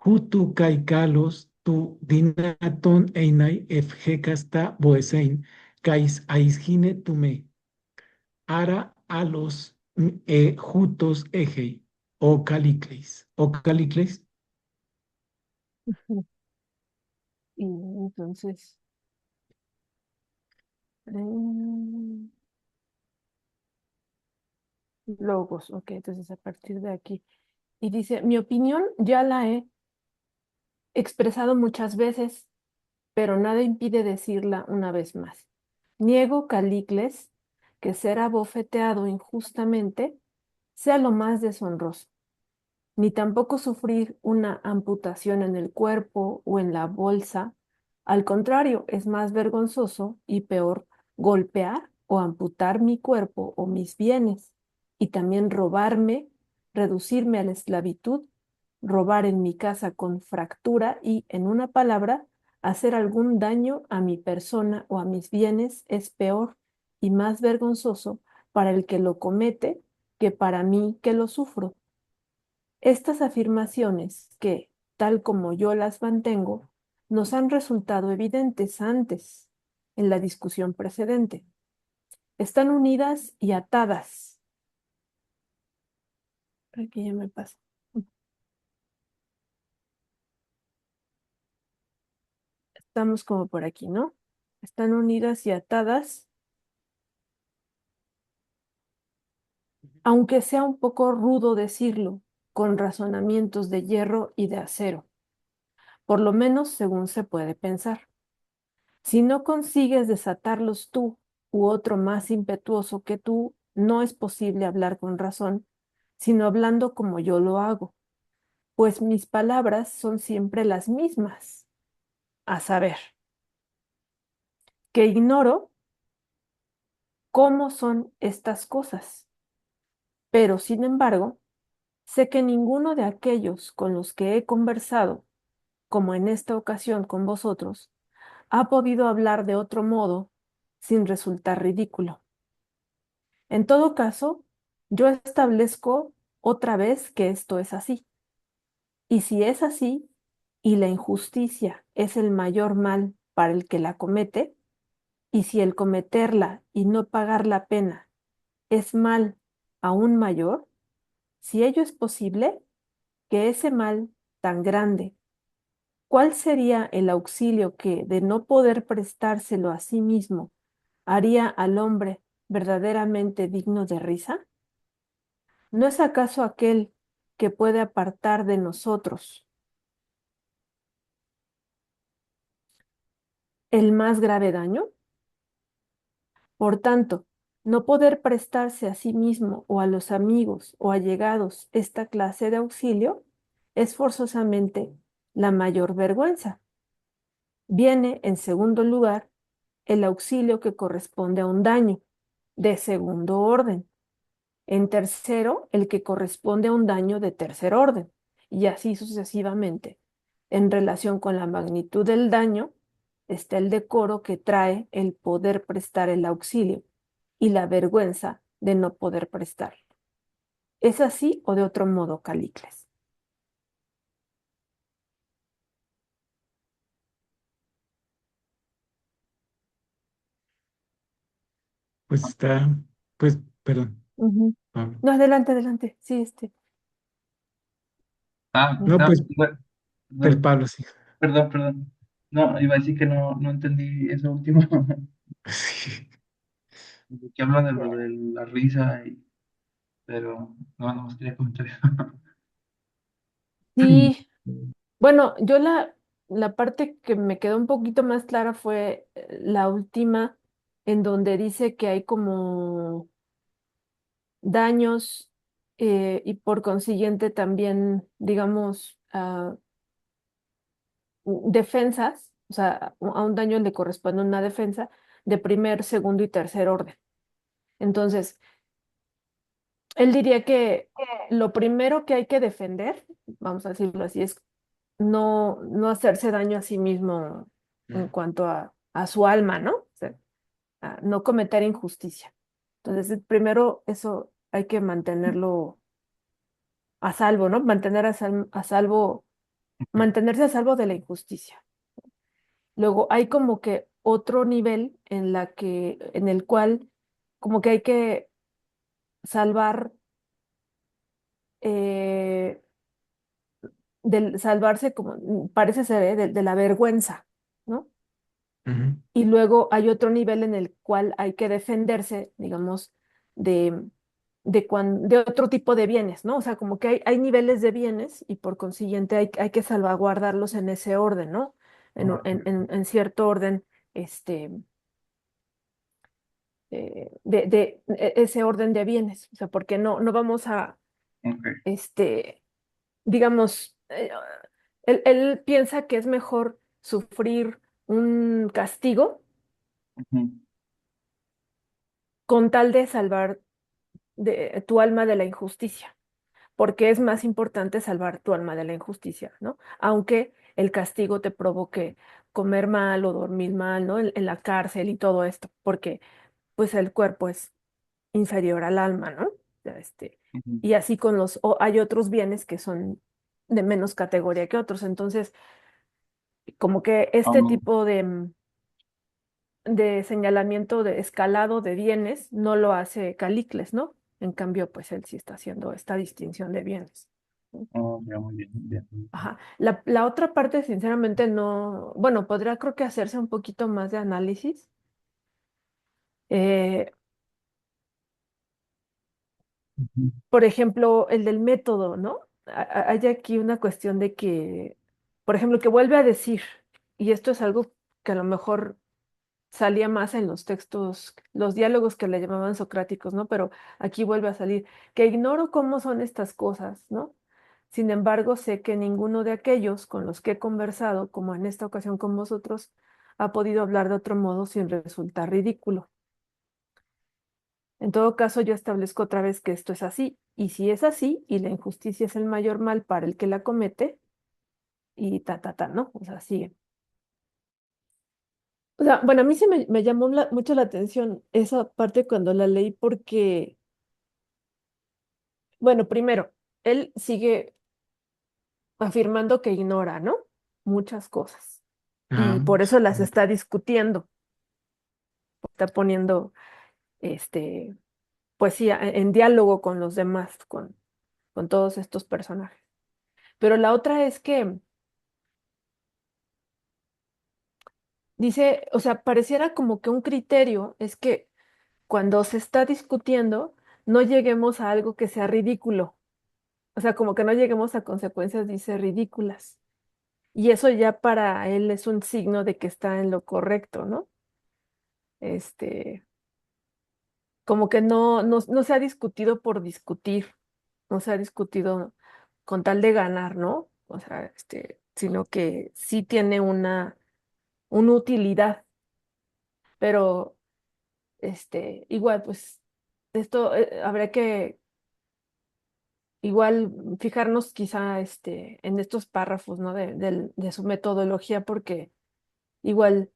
hutu kai kalos tu dinaton einai efgecasta boesein, kais aisgine tume, ara alos jutos egei, o calicles. Ujú. Y entonces, logos, ok, entonces a partir de aquí. Y dice, mi opinión ya la he expresado muchas veces, pero nada impide decirla una vez más. Niego, Calicles, que ser abofeteado injustamente sea lo más deshonroso, ni tampoco sufrir una amputación en el cuerpo o en la bolsa. Al contrario, es más vergonzoso y peor golpear o amputar mi cuerpo o mis bienes, y también robarme, reducirme a la esclavitud, robar en mi casa con fractura y, en una palabra, hacer algún daño a mi persona o a mis bienes es peor y más vergonzoso para el que lo comete que para mí que lo sufro. Estas afirmaciones que, tal como yo las mantengo, nos han resultado evidentes antes, en la discusión precedente. Están unidas y atadas. Aquí ya me pasa. Estamos como por aquí, ¿no? Están unidas y atadas, aunque sea un poco rudo decirlo, con razonamientos de hierro y de acero, por lo menos según se puede pensar. Si no consigues desatarlos tú u otro más impetuoso que tú, no es posible hablar con razón, sino hablando como yo lo hago, pues mis palabras son siempre las mismas. a saber, que ignoro cómo son estas cosas, pero sin embargo, sé que ninguno de aquellos con los que he conversado, como en esta ocasión con vosotros, ha podido hablar de otro modo sin resultar ridículo. En todo caso, yo establezco otra vez que esto es así. Y si es así, y la injusticia es el mayor mal para el que la comete, y si el cometerla y no pagar la pena es mal aún mayor, si ello es posible, que ese mal tan grande, ¿cuál sería el auxilio que, de no poder prestárselo a sí mismo, haría al hombre verdaderamente digno de risa? ¿No es acaso aquel que puede apartar de nosotros el más grave daño? Por tanto, no poder prestarse a sí mismo o a los amigos o allegados esta clase de auxilio es forzosamente la mayor vergüenza. Viene, en segundo lugar, el auxilio que corresponde a un daño de segundo orden. En tercero, el que corresponde a un daño de tercer orden, y así sucesivamente. En relación con la magnitud del daño, está el decoro que trae el poder prestar el auxilio y la vergüenza de no poder prestarlo. ¿Es así o de otro modo, Calicles? Pues está, pues, perdón, Ujú. Pablo. No, adelante, adelante. Sí, No, No, pues, perdón, Pablo, sí. perdón. No, iba a decir que no entendí eso último. Sí. Que habla de lo de la risa, pero no más quería comentar eso. sí. Bueno, yo la parte que me quedó un poquito más clara fue la última, en donde dice que hay como daños y por consiguiente también, digamos, defensas, o sea, a un daño le corresponde una defensa de primer, segundo y tercer orden. Entonces, él diría que lo primero que hay que defender, vamos a decirlo así, es no hacerse daño a sí mismo en cuanto a su alma, ¿no? O sea, a no cometer injusticia. Entonces, primero eso hay que mantenerlo a salvo, ¿no? Mantener a salvo, mantenerse a salvo de la injusticia. Luego hay como que otro nivel en el cual como que hay que salvar, eh, salvarse como parece ser, de la vergüenza, ¿no? Ujú, Y luego hay otro nivel en el cual hay que defenderse, digamos, de, de otro tipo de bienes, ¿no? O sea, como que hay niveles de bienes y por consiguiente hay que salvaguardarlos en ese orden, ¿no? En cierto orden, este, ese orden de bienes. O sea, porque no vamos a, Ok. este, digamos, él piensa que es mejor sufrir un castigo Ujú. con tal de salvar tu alma de la injusticia, porque es más importante salvar tu alma de la injusticia, ¿no? Aunque el castigo te provoque comer mal o dormir mal, ¿no? En la cárcel y todo esto, porque pues el cuerpo es inferior al alma, ¿no? Ya, Ujú. y así hay otros bienes que son de menos categoría que otros, entonces como que Ah, este tipo de señalamiento de escalado de bienes no lo hace Calicles, ¿no? En cambio, pues él sí está haciendo esta distinción de bienes. ¿No? ya, muy bien, bien. Ajá. La otra parte, sinceramente, no, bueno, podría creo que hacerse un poquito más de análisis. Eh, Ujú. por ejemplo, el del método, ¿no? Hay aquí una cuestión de que, por ejemplo, que vuelve a decir, y esto es algo que a lo mejor salía más en los textos, los diálogos que le llamaban socráticos, ¿no? Pero aquí vuelve a salir, que ignoro cómo son estas cosas, ¿no? Sin embargo, sé que ninguno de aquellos con los que he conversado, como en esta ocasión con vosotros, ha podido hablar de otro modo sin resultar ridículo. En todo caso, yo establezco otra vez que esto es así, y si es así, y la injusticia es el mayor mal para el que la comete, y ¿no? O sea, sigue. O sea, bueno, a mí me llamó mucho la atención esa parte cuando la leí porque, bueno, primero, él sigue afirmando que ignora, ¿no? Muchas cosas. Ah, Y por eso las sí, está discutiendo, está poniendo, este, pues sí, en diálogo con los demás, con todos estos personajes. Pero la otra es que dice, o sea, pareciera como que un criterio es que cuando se está discutiendo, no lleguemos a algo que sea ridículo. O sea, como que no lleguemos a consecuencias, dice, ridículas. Y eso ya para él es un signo de que está en lo correcto, ¿no? Este, como que no se ha discutido por discutir, no se ha discutido con tal de ganar, ¿no? O sea, sino que sí tiene una utilidad, pero igual, pues, esto habría que igual fijarnos quizá en estos párrafos, ¿no? De su metodología, porque igual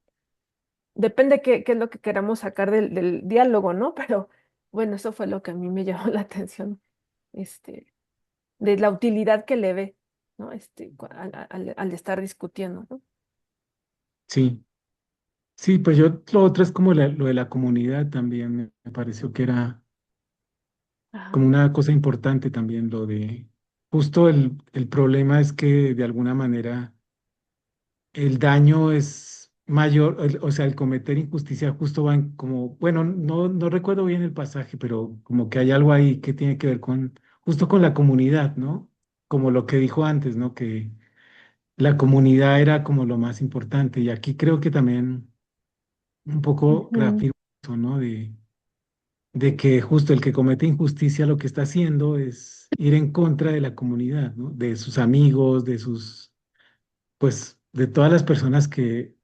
depende qué es lo que queramos sacar del diálogo, ¿no? Pero bueno, eso fue lo que a mí me llamó la atención, este, de la utilidad que le ve, ¿no? Al estar discutiendo, ¿no? sí, sí, pues yo lo otro es como lo de la comunidad también, me pareció que era como Ajá. una cosa importante también, lo de justo el problema es que de alguna manera el daño es mayor, o sea, el cometer injusticia justo va en como, bueno, no recuerdo bien el pasaje, pero como que hay algo ahí que tiene que ver con, justo con la comunidad, ¿no? Como lo que dijo antes, ¿no? Que la comunidad era como lo más importante. Y aquí creo que también un poco Ujú, reafirma eso, ¿no? De que justo el que comete injusticia lo que está haciendo es ir en contra de la comunidad, ¿no? De sus amigos, de sus, pues, de todas las personas que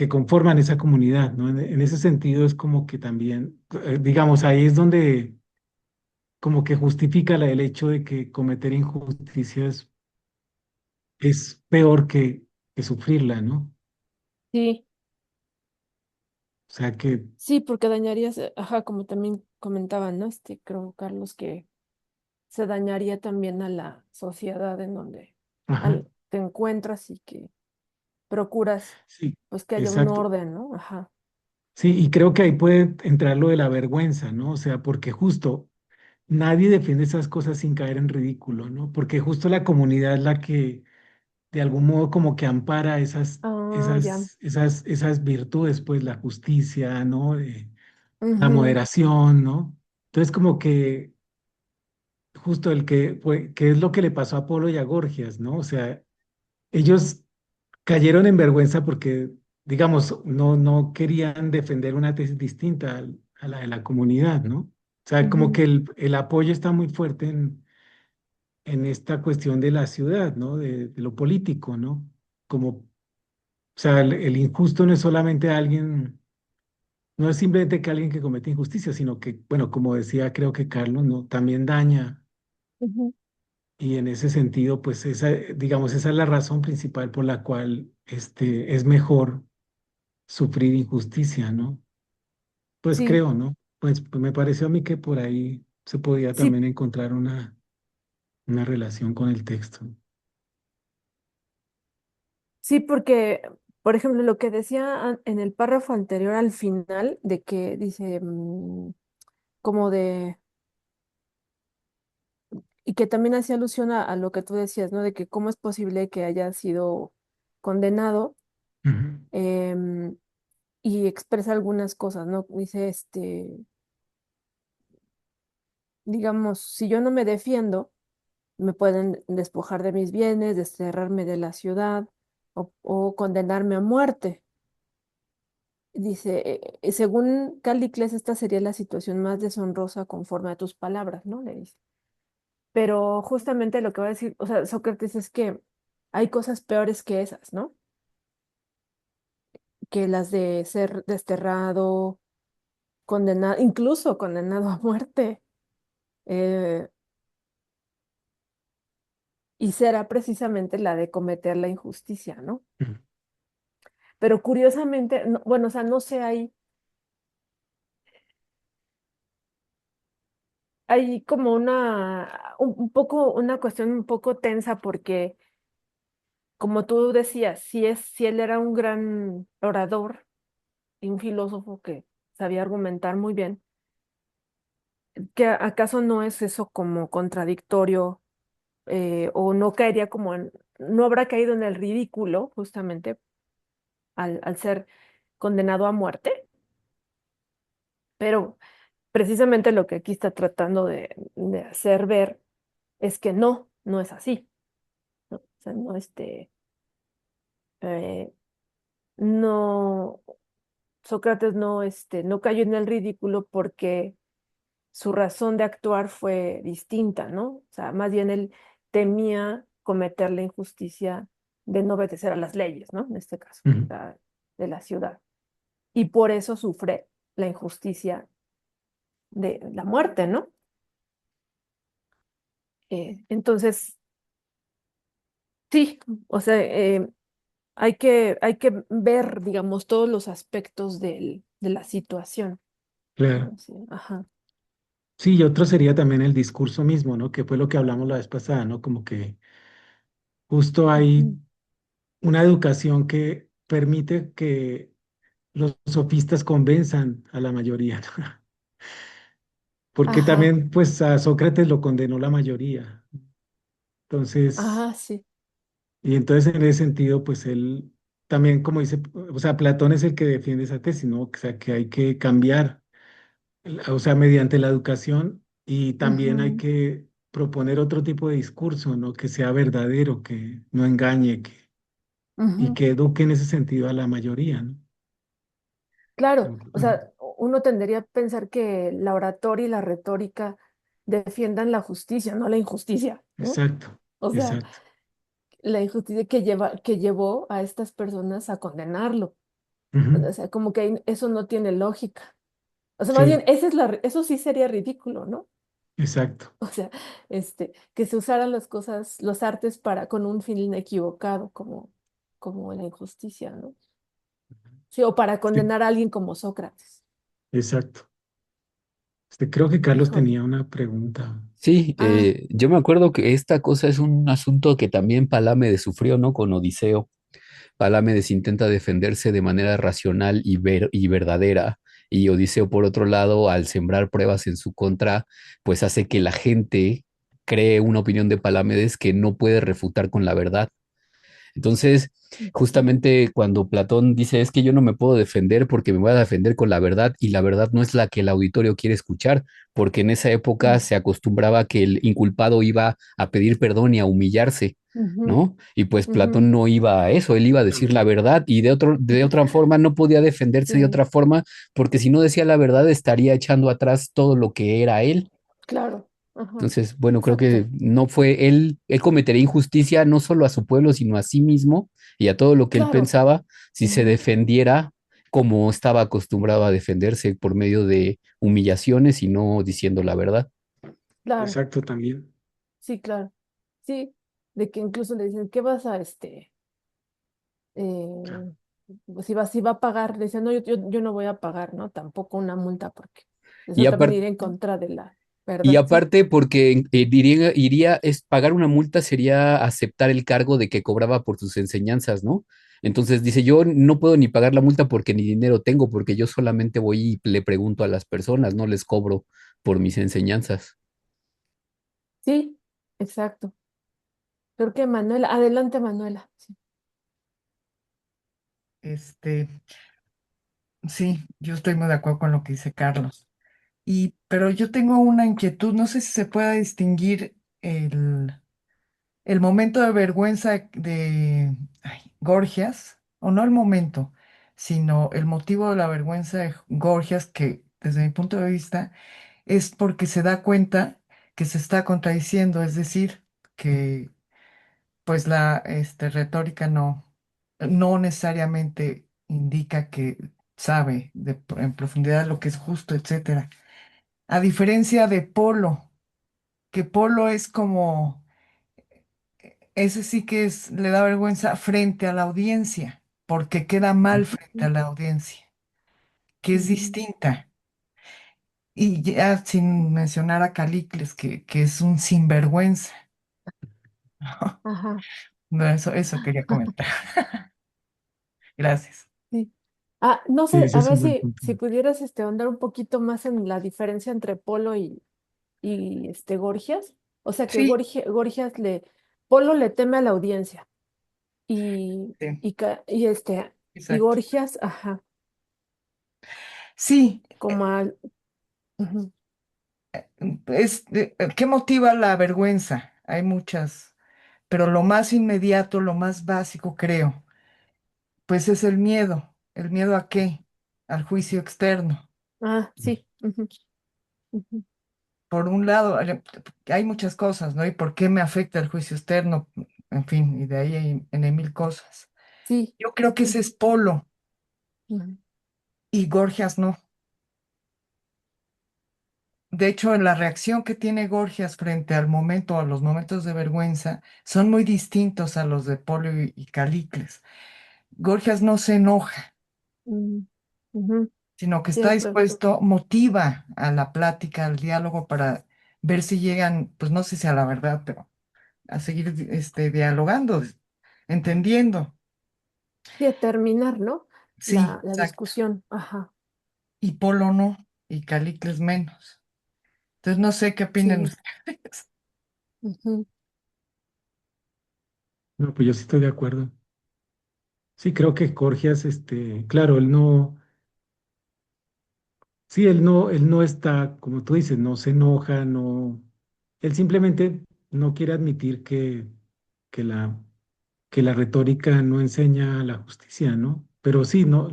conforman esa comunidad, ¿no? En ese sentido es como que también, digamos, ahí es donde como que justifica el hecho de que cometer injusticias es peor que sufrirla, ¿no? sí, O sea que, sí, porque dañarías, ajá, como también comentaban, ¿no? Creo, Carlos, que se dañaría también a la sociedad en donde ajá, te encuentras y que procuras, sí, pues, que haya un exacto. orden, ¿no? Ajá. Sí, y creo que ahí puede entrar lo de la vergüenza, ¿no? O sea, porque justo nadie defiende esas cosas sin caer en ridículo, ¿no? Porque justo la comunidad es la que de algún modo como que ampara Ah, ya. esas virtudes, pues la justicia, ¿no? La Ujú, moderación, ¿no? Entonces como que justo que es lo que le pasó a Polo y a Gorgias, ¿no? O sea, ellos cayeron en vergüenza porque, digamos, no querían defender una tesis distinta a la de la comunidad, ¿no? O sea, como ujú, que el apoyo está muy fuerte en esta cuestión de la ciudad, ¿no? De lo político, ¿no? Como, o sea, el injusto no es solamente alguien, no es simplemente que alguien que comete injusticia, sino que, bueno, como decía, creo que Carlos, ¿no? También daña. ujú. Y en ese sentido, pues esa, digamos, esa es la razón principal por la cual es mejor sufrir injusticia, ¿no? Pues Sí, creo, ¿no? Pues me pareció a mí que por ahí se podía sí, también encontrar una relación con el texto. sí, porque, por ejemplo, lo que decía en el párrafo anterior al final, de que dice, como de, y que también hacía alusión a lo que tú decías, ¿no? De que cómo es posible que haya sido condenado, Ujú, em, y expresa algunas cosas, ¿no? Dice, digamos, si yo no me defiendo, me pueden despojar de mis bienes, desterrarme de la ciudad o condenarme a muerte. Dice, según Callicles, esta sería la situación más deshonrosa conforme a tus palabras, ¿no? Le dice. pero justamente lo que va a decir, o sea, Sócrates es que hay cosas peores que esas, ¿no? Que las de ser desterrado, condenado, incluso condenado a muerte. eh, y será precisamente la de cometer la injusticia, ¿no? Mm. Pero curiosamente, bueno, o sea, no sé, hay como un poco, una cuestión un poco tensa porque, como tú decías, si él era un gran orador y un filósofo que sabía argumentar muy bien, ¿que acaso no es eso como contradictorio o no caería como no habrá caído en el ridículo justamente al ser condenado a muerte? Pero precisamente lo que aquí está tratando de hacer ver es que no es así, ¿no? O sea, eh, no, Sócrates no cayó en el ridículo porque su razón de actuar fue distinta, ¿no? O sea, más bien él temía cometer la injusticia de no obedecer a las leyes, ¿no? En este caso, o Mm. sea, de la ciudad. Y por eso sufre la injusticia de la muerte, ¿no? Entonces, sí, o sea, hay que ver, digamos, todos los aspectos de la situación, Claro. ¿no? Sí, ajá. Sí, y otro sería también el discurso mismo, ¿no? Que fue lo que hablamos la vez pasada, ¿no? Como que justo hay Ujú. una educación que permite que los sofistas convenzan a la mayoría, ¿no? Porque Ajá, también, pues, a Sócrates lo condenó la mayoría. Entonces, sí. y entonces en ese sentido, pues él también, como dice, o sea, Platón es el que defiende esa tesis, ¿no? O sea, que hay que cambiar, o sea, mediante la educación y también hay Ujú, que proponer otro tipo de discurso, ¿no? Que sea verdadero, que no engañe, y ujú. que eduque en ese sentido a la mayoría, ¿no? Claro, o Mm. sea, uno tendería a pensar que la oratoria y la retórica defiendan la justicia, no la injusticia, ¿no? Exacto, O sea, exacto. la injusticia que llevó a estas personas a condenarlo. Ujú. O sea, como que eso no tiene lógica. O sea, más bien, Sí, eso sí sería ridículo, ¿no? exacto. O sea, que se usaran las cosas, los artes con un fin equivocado, como la injusticia, ¿no? Sí, o para Sí, condenar a alguien como Sócrates. exacto. Creo que Carlos Híjole. tenía una pregunta. Sí, Ah, yo me acuerdo que esta cosa es un asunto que también Palámedes sufrió, ¿no? Con Odiseo. Palámedes intenta defenderse de manera racional y verdadera, y Odiseo, por otro lado, al sembrar pruebas en su contra, pues hace que la gente cree una opinión de Palámedes que no puede refutar con la verdad. Entonces, ujú, justamente cuando Platón dice, es que yo no me puedo defender porque me voy a defender con la verdad, y la verdad no es la que el auditorio quiere escuchar, porque en esa época se acostumbraba que el inculpado iba a pedir perdón y a humillarse, ujú, ¿no? Y pues ujú. Platón no iba a eso, él iba a decir la verdad, y de otra forma no podía defenderse de Sí, otra forma, porque si no decía la verdad estaría echando atrás todo lo que era él. claro. Ajá, Entonces, bueno, creo que exacto. no fue él cometería injusticia no solo a su pueblo, sino a sí mismo y a todo lo que él Claro. pensaba si se Ujú, defendiera como estaba acostumbrado a defenderse por medio de humillaciones y no diciendo la verdad. claro. Exacto, también. Sí, claro. Sí, de que incluso le dicen, ¿qué vas a eh, si va a pagar? Le dicen, no, yo no voy a pagar, ¿no? Tampoco una multa porque Y eso también aparte, iría en contra de la y verdad, sí. aparte porque pagar una multa sería aceptar el cargo de que cobraba por sus enseñanzas, ¿no? Entonces dice, yo no puedo ni pagar la multa porque ni dinero tengo, porque yo solamente voy y le pregunto a las personas, no les cobro por mis enseñanzas. Sí, exacto. Creo que Manuela, adelante Manuela. Sí. Este, sí, yo estoy muy de acuerdo con lo que dice Carlos. Pero yo tengo una inquietud, no sé si se pueda distinguir el momento de vergüenza de Gorgias, o no el momento, sino el motivo de la vergüenza de Gorgias, que desde mi punto de vista es porque se da cuenta que se está contradiciendo, es decir, que pues la retórica no necesariamente indica que sabe en profundidad lo que es justo, etcétera. A diferencia de Polo, que Polo es como, ese sí que le da vergüenza frente a la audiencia, porque queda mal frente a la audiencia, que es Ujú. distinta. Y ya sin mencionar a Calicles, que es un sinvergüenza. Ajá, No, eso quería comentar. Gracias. sí. Ah, no Sí, sé, ese a es ver un buen si, punto. si pudieras ahondar un poquito más en la diferencia entre Polo y Gorgias. O sea que Sí, Gorgias Polo le teme a la audiencia y, sí, y exacto. Gorgias, ajá, Sí, como al, ujú, ¿qué motiva la vergüenza? Hay muchas, pero lo más inmediato, lo más básico, creo, pues es el miedo. ¿El miedo a qué? Al juicio externo. ah, sí, ujú, ujú, Por un lado, hay muchas cosas, ¿no? ¿Y por qué me afecta el juicio externo? En fin, y de ahí hay en mil cosas. sí, Yo creo que ujú, ese es Polo ujú, y Gorgias no. De hecho, la reacción que tiene Gorgias frente al momento, a los momentos de vergüenza, son muy distintos a los de Polo y Calicles. Gorgias no se enoja, mm, ujú, sino que está cierto, dispuesto, motiva a la plática, al diálogo para ver si llegan, pues no sé si a la verdad, pero a seguir dialogando, entendiendo. sí, a terminar, ¿no? Sí, La exacto. discusión, ajá, Y Polo no, y Calicles menos. Entonces no sé qué opinan sí, ustedes. ujú, No, pues yo sí estoy de acuerdo. Sí, creo que Gorgias, claro, él no, sí, él no está, como tú dices, no se enoja, no, él simplemente no quiere admitir que la, que la retórica no enseña la justicia, ¿no? Pero sí, no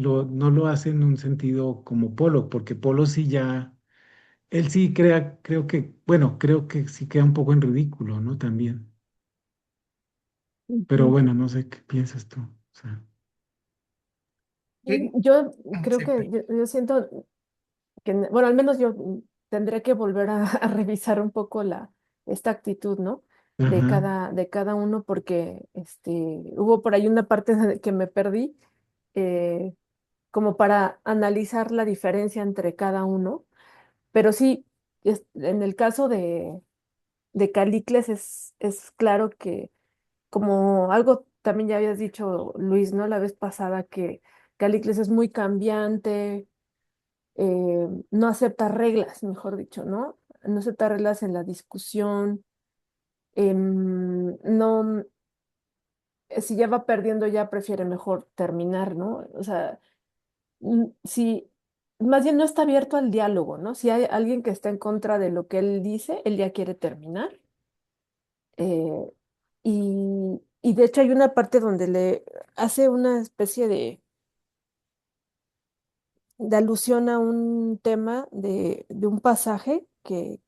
lo hace en un sentido como Polo, porque Polo sí ya, él sí creo que, bueno, creo que sí queda un poco en ridículo, ¿no? También. Pero ujú. bueno, no sé qué piensas tú. O sea, Sí, Yo creo sí, que yo siento que, bueno, al menos yo tendré que volver a revisar un poco esta actitud, ¿no? ajá. De cada uno, porque hubo por ahí una parte que me perdí, eh, como para analizar la diferencia entre cada uno. Pero sí, en el caso de Calicles es claro que, como algo también ya habías dicho, Luis, ¿no? La vez pasada, que Calicles es muy cambiante, no acepta reglas, mejor dicho, ¿no? No acepta reglas en la discusión, no, si ya va perdiendo, ya prefiere mejor terminar, ¿no? O sea, si, más bien no está abierto al diálogo, ¿no? Si hay alguien que está en contra de lo que él dice, él ya quiere terminar. eh, y de hecho hay una parte donde le hace una especie de alusión a un tema de un pasaje que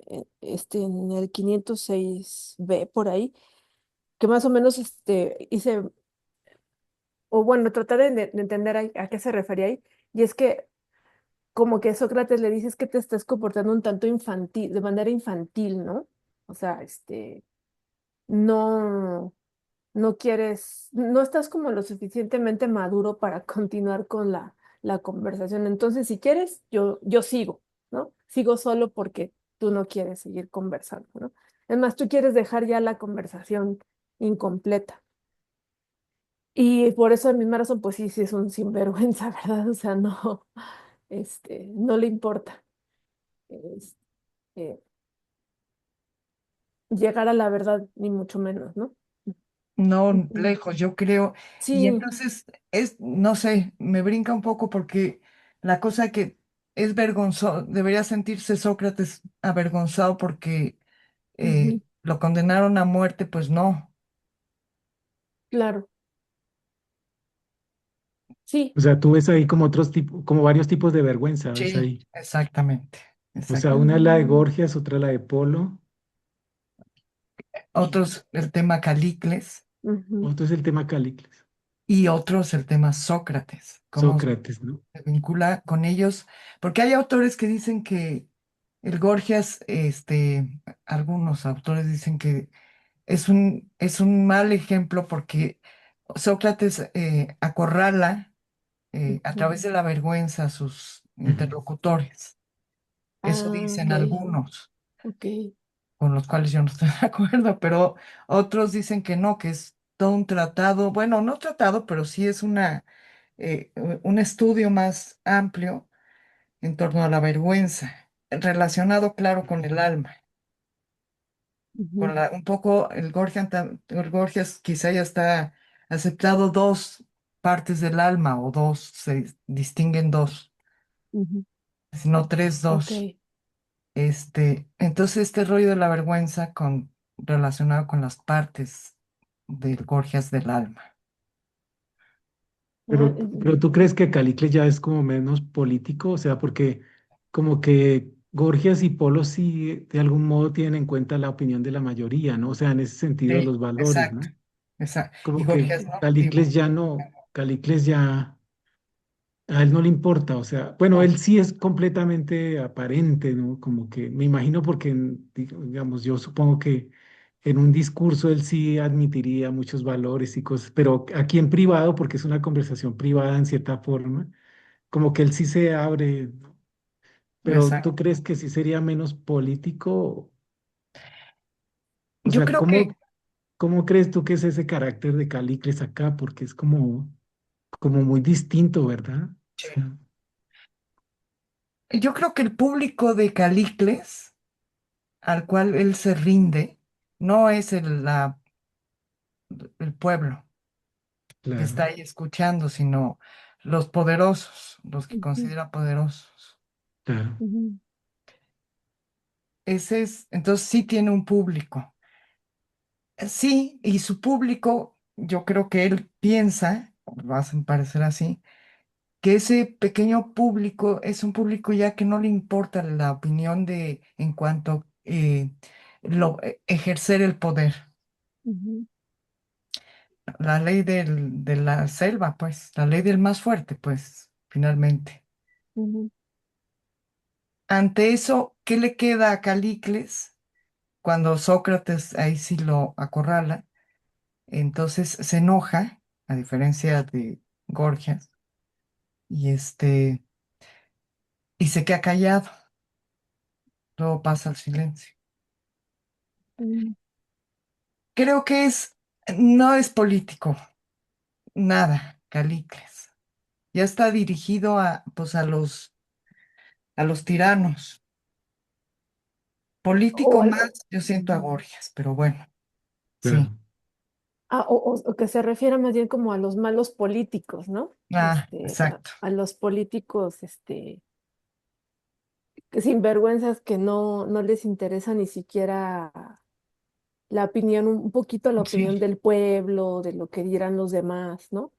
en el 506b por ahí, que más o menos hice, o bueno, trataré de entender a qué se refería ahí, y es que como que Sócrates le dices que te estás comportando un tanto infantil, de manera infantil, ¿no? O sea, no, no quieres, no estás como lo suficientemente maduro para continuar con la conversación. Entonces, si quieres, yo sigo, ¿no? Sigo solo porque tú no quieres seguir conversando, ¿no? Es más, tú quieres dejar ya la conversación incompleta. Y por esa misma razón, pues sí, sí es un sinvergüenza, ¿verdad? O sea, no, no le importa este, llegar a la verdad, ni mucho menos, ¿no? no, Ujú. lejos, yo creo. Y Sí, entonces no sé, me brinca un poco porque la cosa que es vergonzoso, debería sentirse Sócrates avergonzado porque ujú, lo condenaron a muerte, pues no. claro, sí, O sea, tú ves ahí como otros tipos, como varios tipos de vergüenza, ves Sí, ahí. exactamente, O sea, exacto. una es la de mm, Gorgias, otra la de Polo. otros el tema Calicles Ujú, Otro es el tema Calícles, y otros el tema Sócrates, cómo Sócrates, ¿no? se vincula con ellos, porque hay autores que dicen que el Gorgias, algunos autores dicen que es un mal ejemplo porque Sócrates acorrala a ujú. través de la vergüenza a sus Ujú. interlocutores. Eso Ah, dicen ok, algunos, ok. con los cuales yo no estoy de acuerdo, pero otros dicen que no, que es todo un tratado, bueno, no tratado, pero sí es un estudio más amplio en torno a la vergüenza, relacionado, claro, con el alma. Ujú, Un poco el Gorgias quizá ya está aceptado dos partes del alma o dos, se distinguen dos, ujú. sino tres, Ok. dos. Entonces este rollo de la vergüenza relacionado con las partes del Gorgias del alma. Ah, Pero ¿tú crees que Calícles ya es como menos político? O sea, porque como que Gorgias y Polo sí de algún modo tienen en cuenta la opinión de la mayoría, ¿no? O sea, en ese sentido Sí, los valores, exacto, ¿no? exacto. Y Como que Gorgias, ¿no? Calícles Digo, ya no, Calícles ya, a él no le importa, o sea, bueno, no, él sí es completamente aparente, ¿no? Como que me imagino porque, digamos, yo supongo que en un discurso él sí admitiría muchos valores y cosas, pero aquí en privado, porque es una conversación privada en cierta forma, como que él sí se abre, ¿no? Pero ¿tú exacto. crees que sí sería menos político? O Yo sea, creo que, ¿cómo crees tú que es ese carácter de Calícles acá? Porque es como muy distinto, ¿verdad? O sí. sea, Yo creo que el público de Calicles, al cual él se rinde, no es el pueblo que está claro, ahí escuchando, sino los poderosos, los que ujú, considera poderosos. claro. ujú. Entonces sí tiene un público. Sí, y su público, yo creo que él piensa, o lo hacen parecer así, que ese pequeño público es un público ya que no le importa la opinión en cuanto ejercer el poder. Ujú, La ley de la selva, pues, la ley del más fuerte, pues, finalmente. ujú, Ante eso, ¿qué le queda a Calicles cuando Sócrates ahí sí lo acorrala? Entonces se enoja, a diferencia de Gorgias, y se queda callado, luego pasa al silencio. ujú. Creo que no es político, nada, Calicles. Ya está dirigido pues, a los tiranos. O, Político al- más, yo siento a Gorgias, pero bueno, sí. Claro. o que se refiere más bien como a los malos políticos, ¿no? Ah, exacto. A los políticos, que sinvergüenzas que no les interesa ni siquiera la opinión, un poquito la opinión Sí, del pueblo, de lo que dirán los demás, ¿no?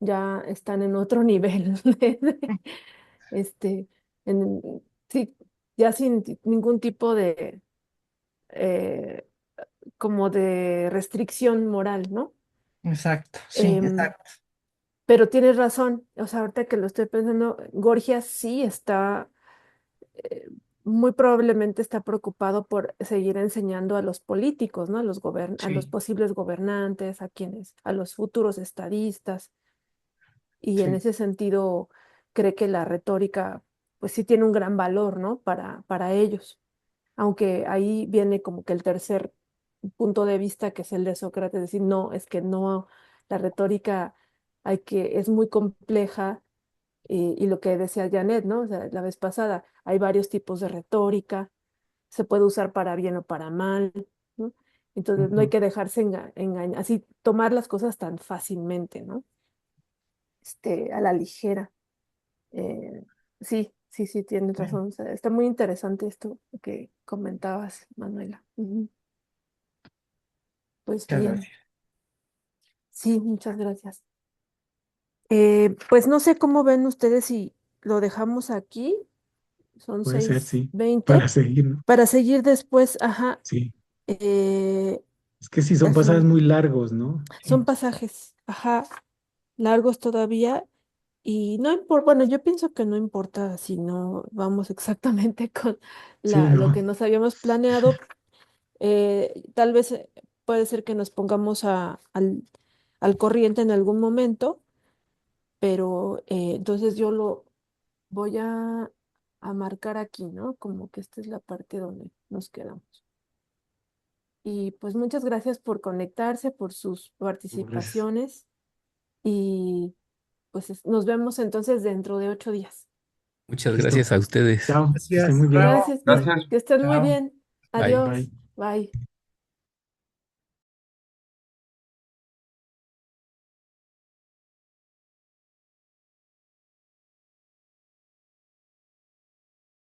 Ya están en otro nivel, este, en, sí, ya sin ningún tipo de, eh, como de restricción moral, ¿no? exacto, sí, Em, exacto. pero tienes razón, o sea, ahorita que lo estoy pensando, Gorgias sí está, eh, muy probablemente está preocupado por seguir enseñando a los políticos, ¿no? A los Sí, posibles gobernantes, a los futuros estadistas, y en sí, ese sentido cree que la retórica, pues sí tiene un gran valor, ¿no? Para ellos, aunque ahí viene como que el tercer punto de vista, que es el de Sócrates, decir, no, es que no, la retórica es muy compleja, y lo que decía Janet, ¿no? O sea, la vez pasada, hay varios tipos de retórica, se puede usar para bien o para mal, ¿no? Entonces no hay ujú, que dejarse engañar, así tomar las cosas tan fácilmente, ¿no? A la ligera. Sí, sí, sí, tienes sí, razón. O sea, está muy interesante esto que comentabas, Manuela. Ujú. Pues muchas bien, gracias. sí, muchas gracias. Pues no sé cómo ven ustedes si lo dejamos aquí, son Puede ser, seis sí, para veinte seguir, ¿no? para seguir después, ajá. Sí, eh, Es que sí, son Es pasajes un, muy largos, ¿no? son Sí, pasajes, ajá, largos todavía. Y no importa, bueno, yo pienso que no importa si no vamos exactamente con sí, lo ¿no? que nos habíamos planeado. Tal vez puede ser que nos pongamos al corriente en algún momento, pero entonces yo lo voy a marcar aquí, ¿no? Como que esta es la parte donde nos quedamos. Y pues muchas gracias por conectarse, por sus Gracias. participaciones y pues nos vemos entonces dentro de 8 días. Muchas Listo. gracias a ustedes. Chao, que estén Gracias. muy Hasta bien. luego. Gracias, Gracias. que estén muy Chao. bien. Bye. Adiós. Bye. Bye.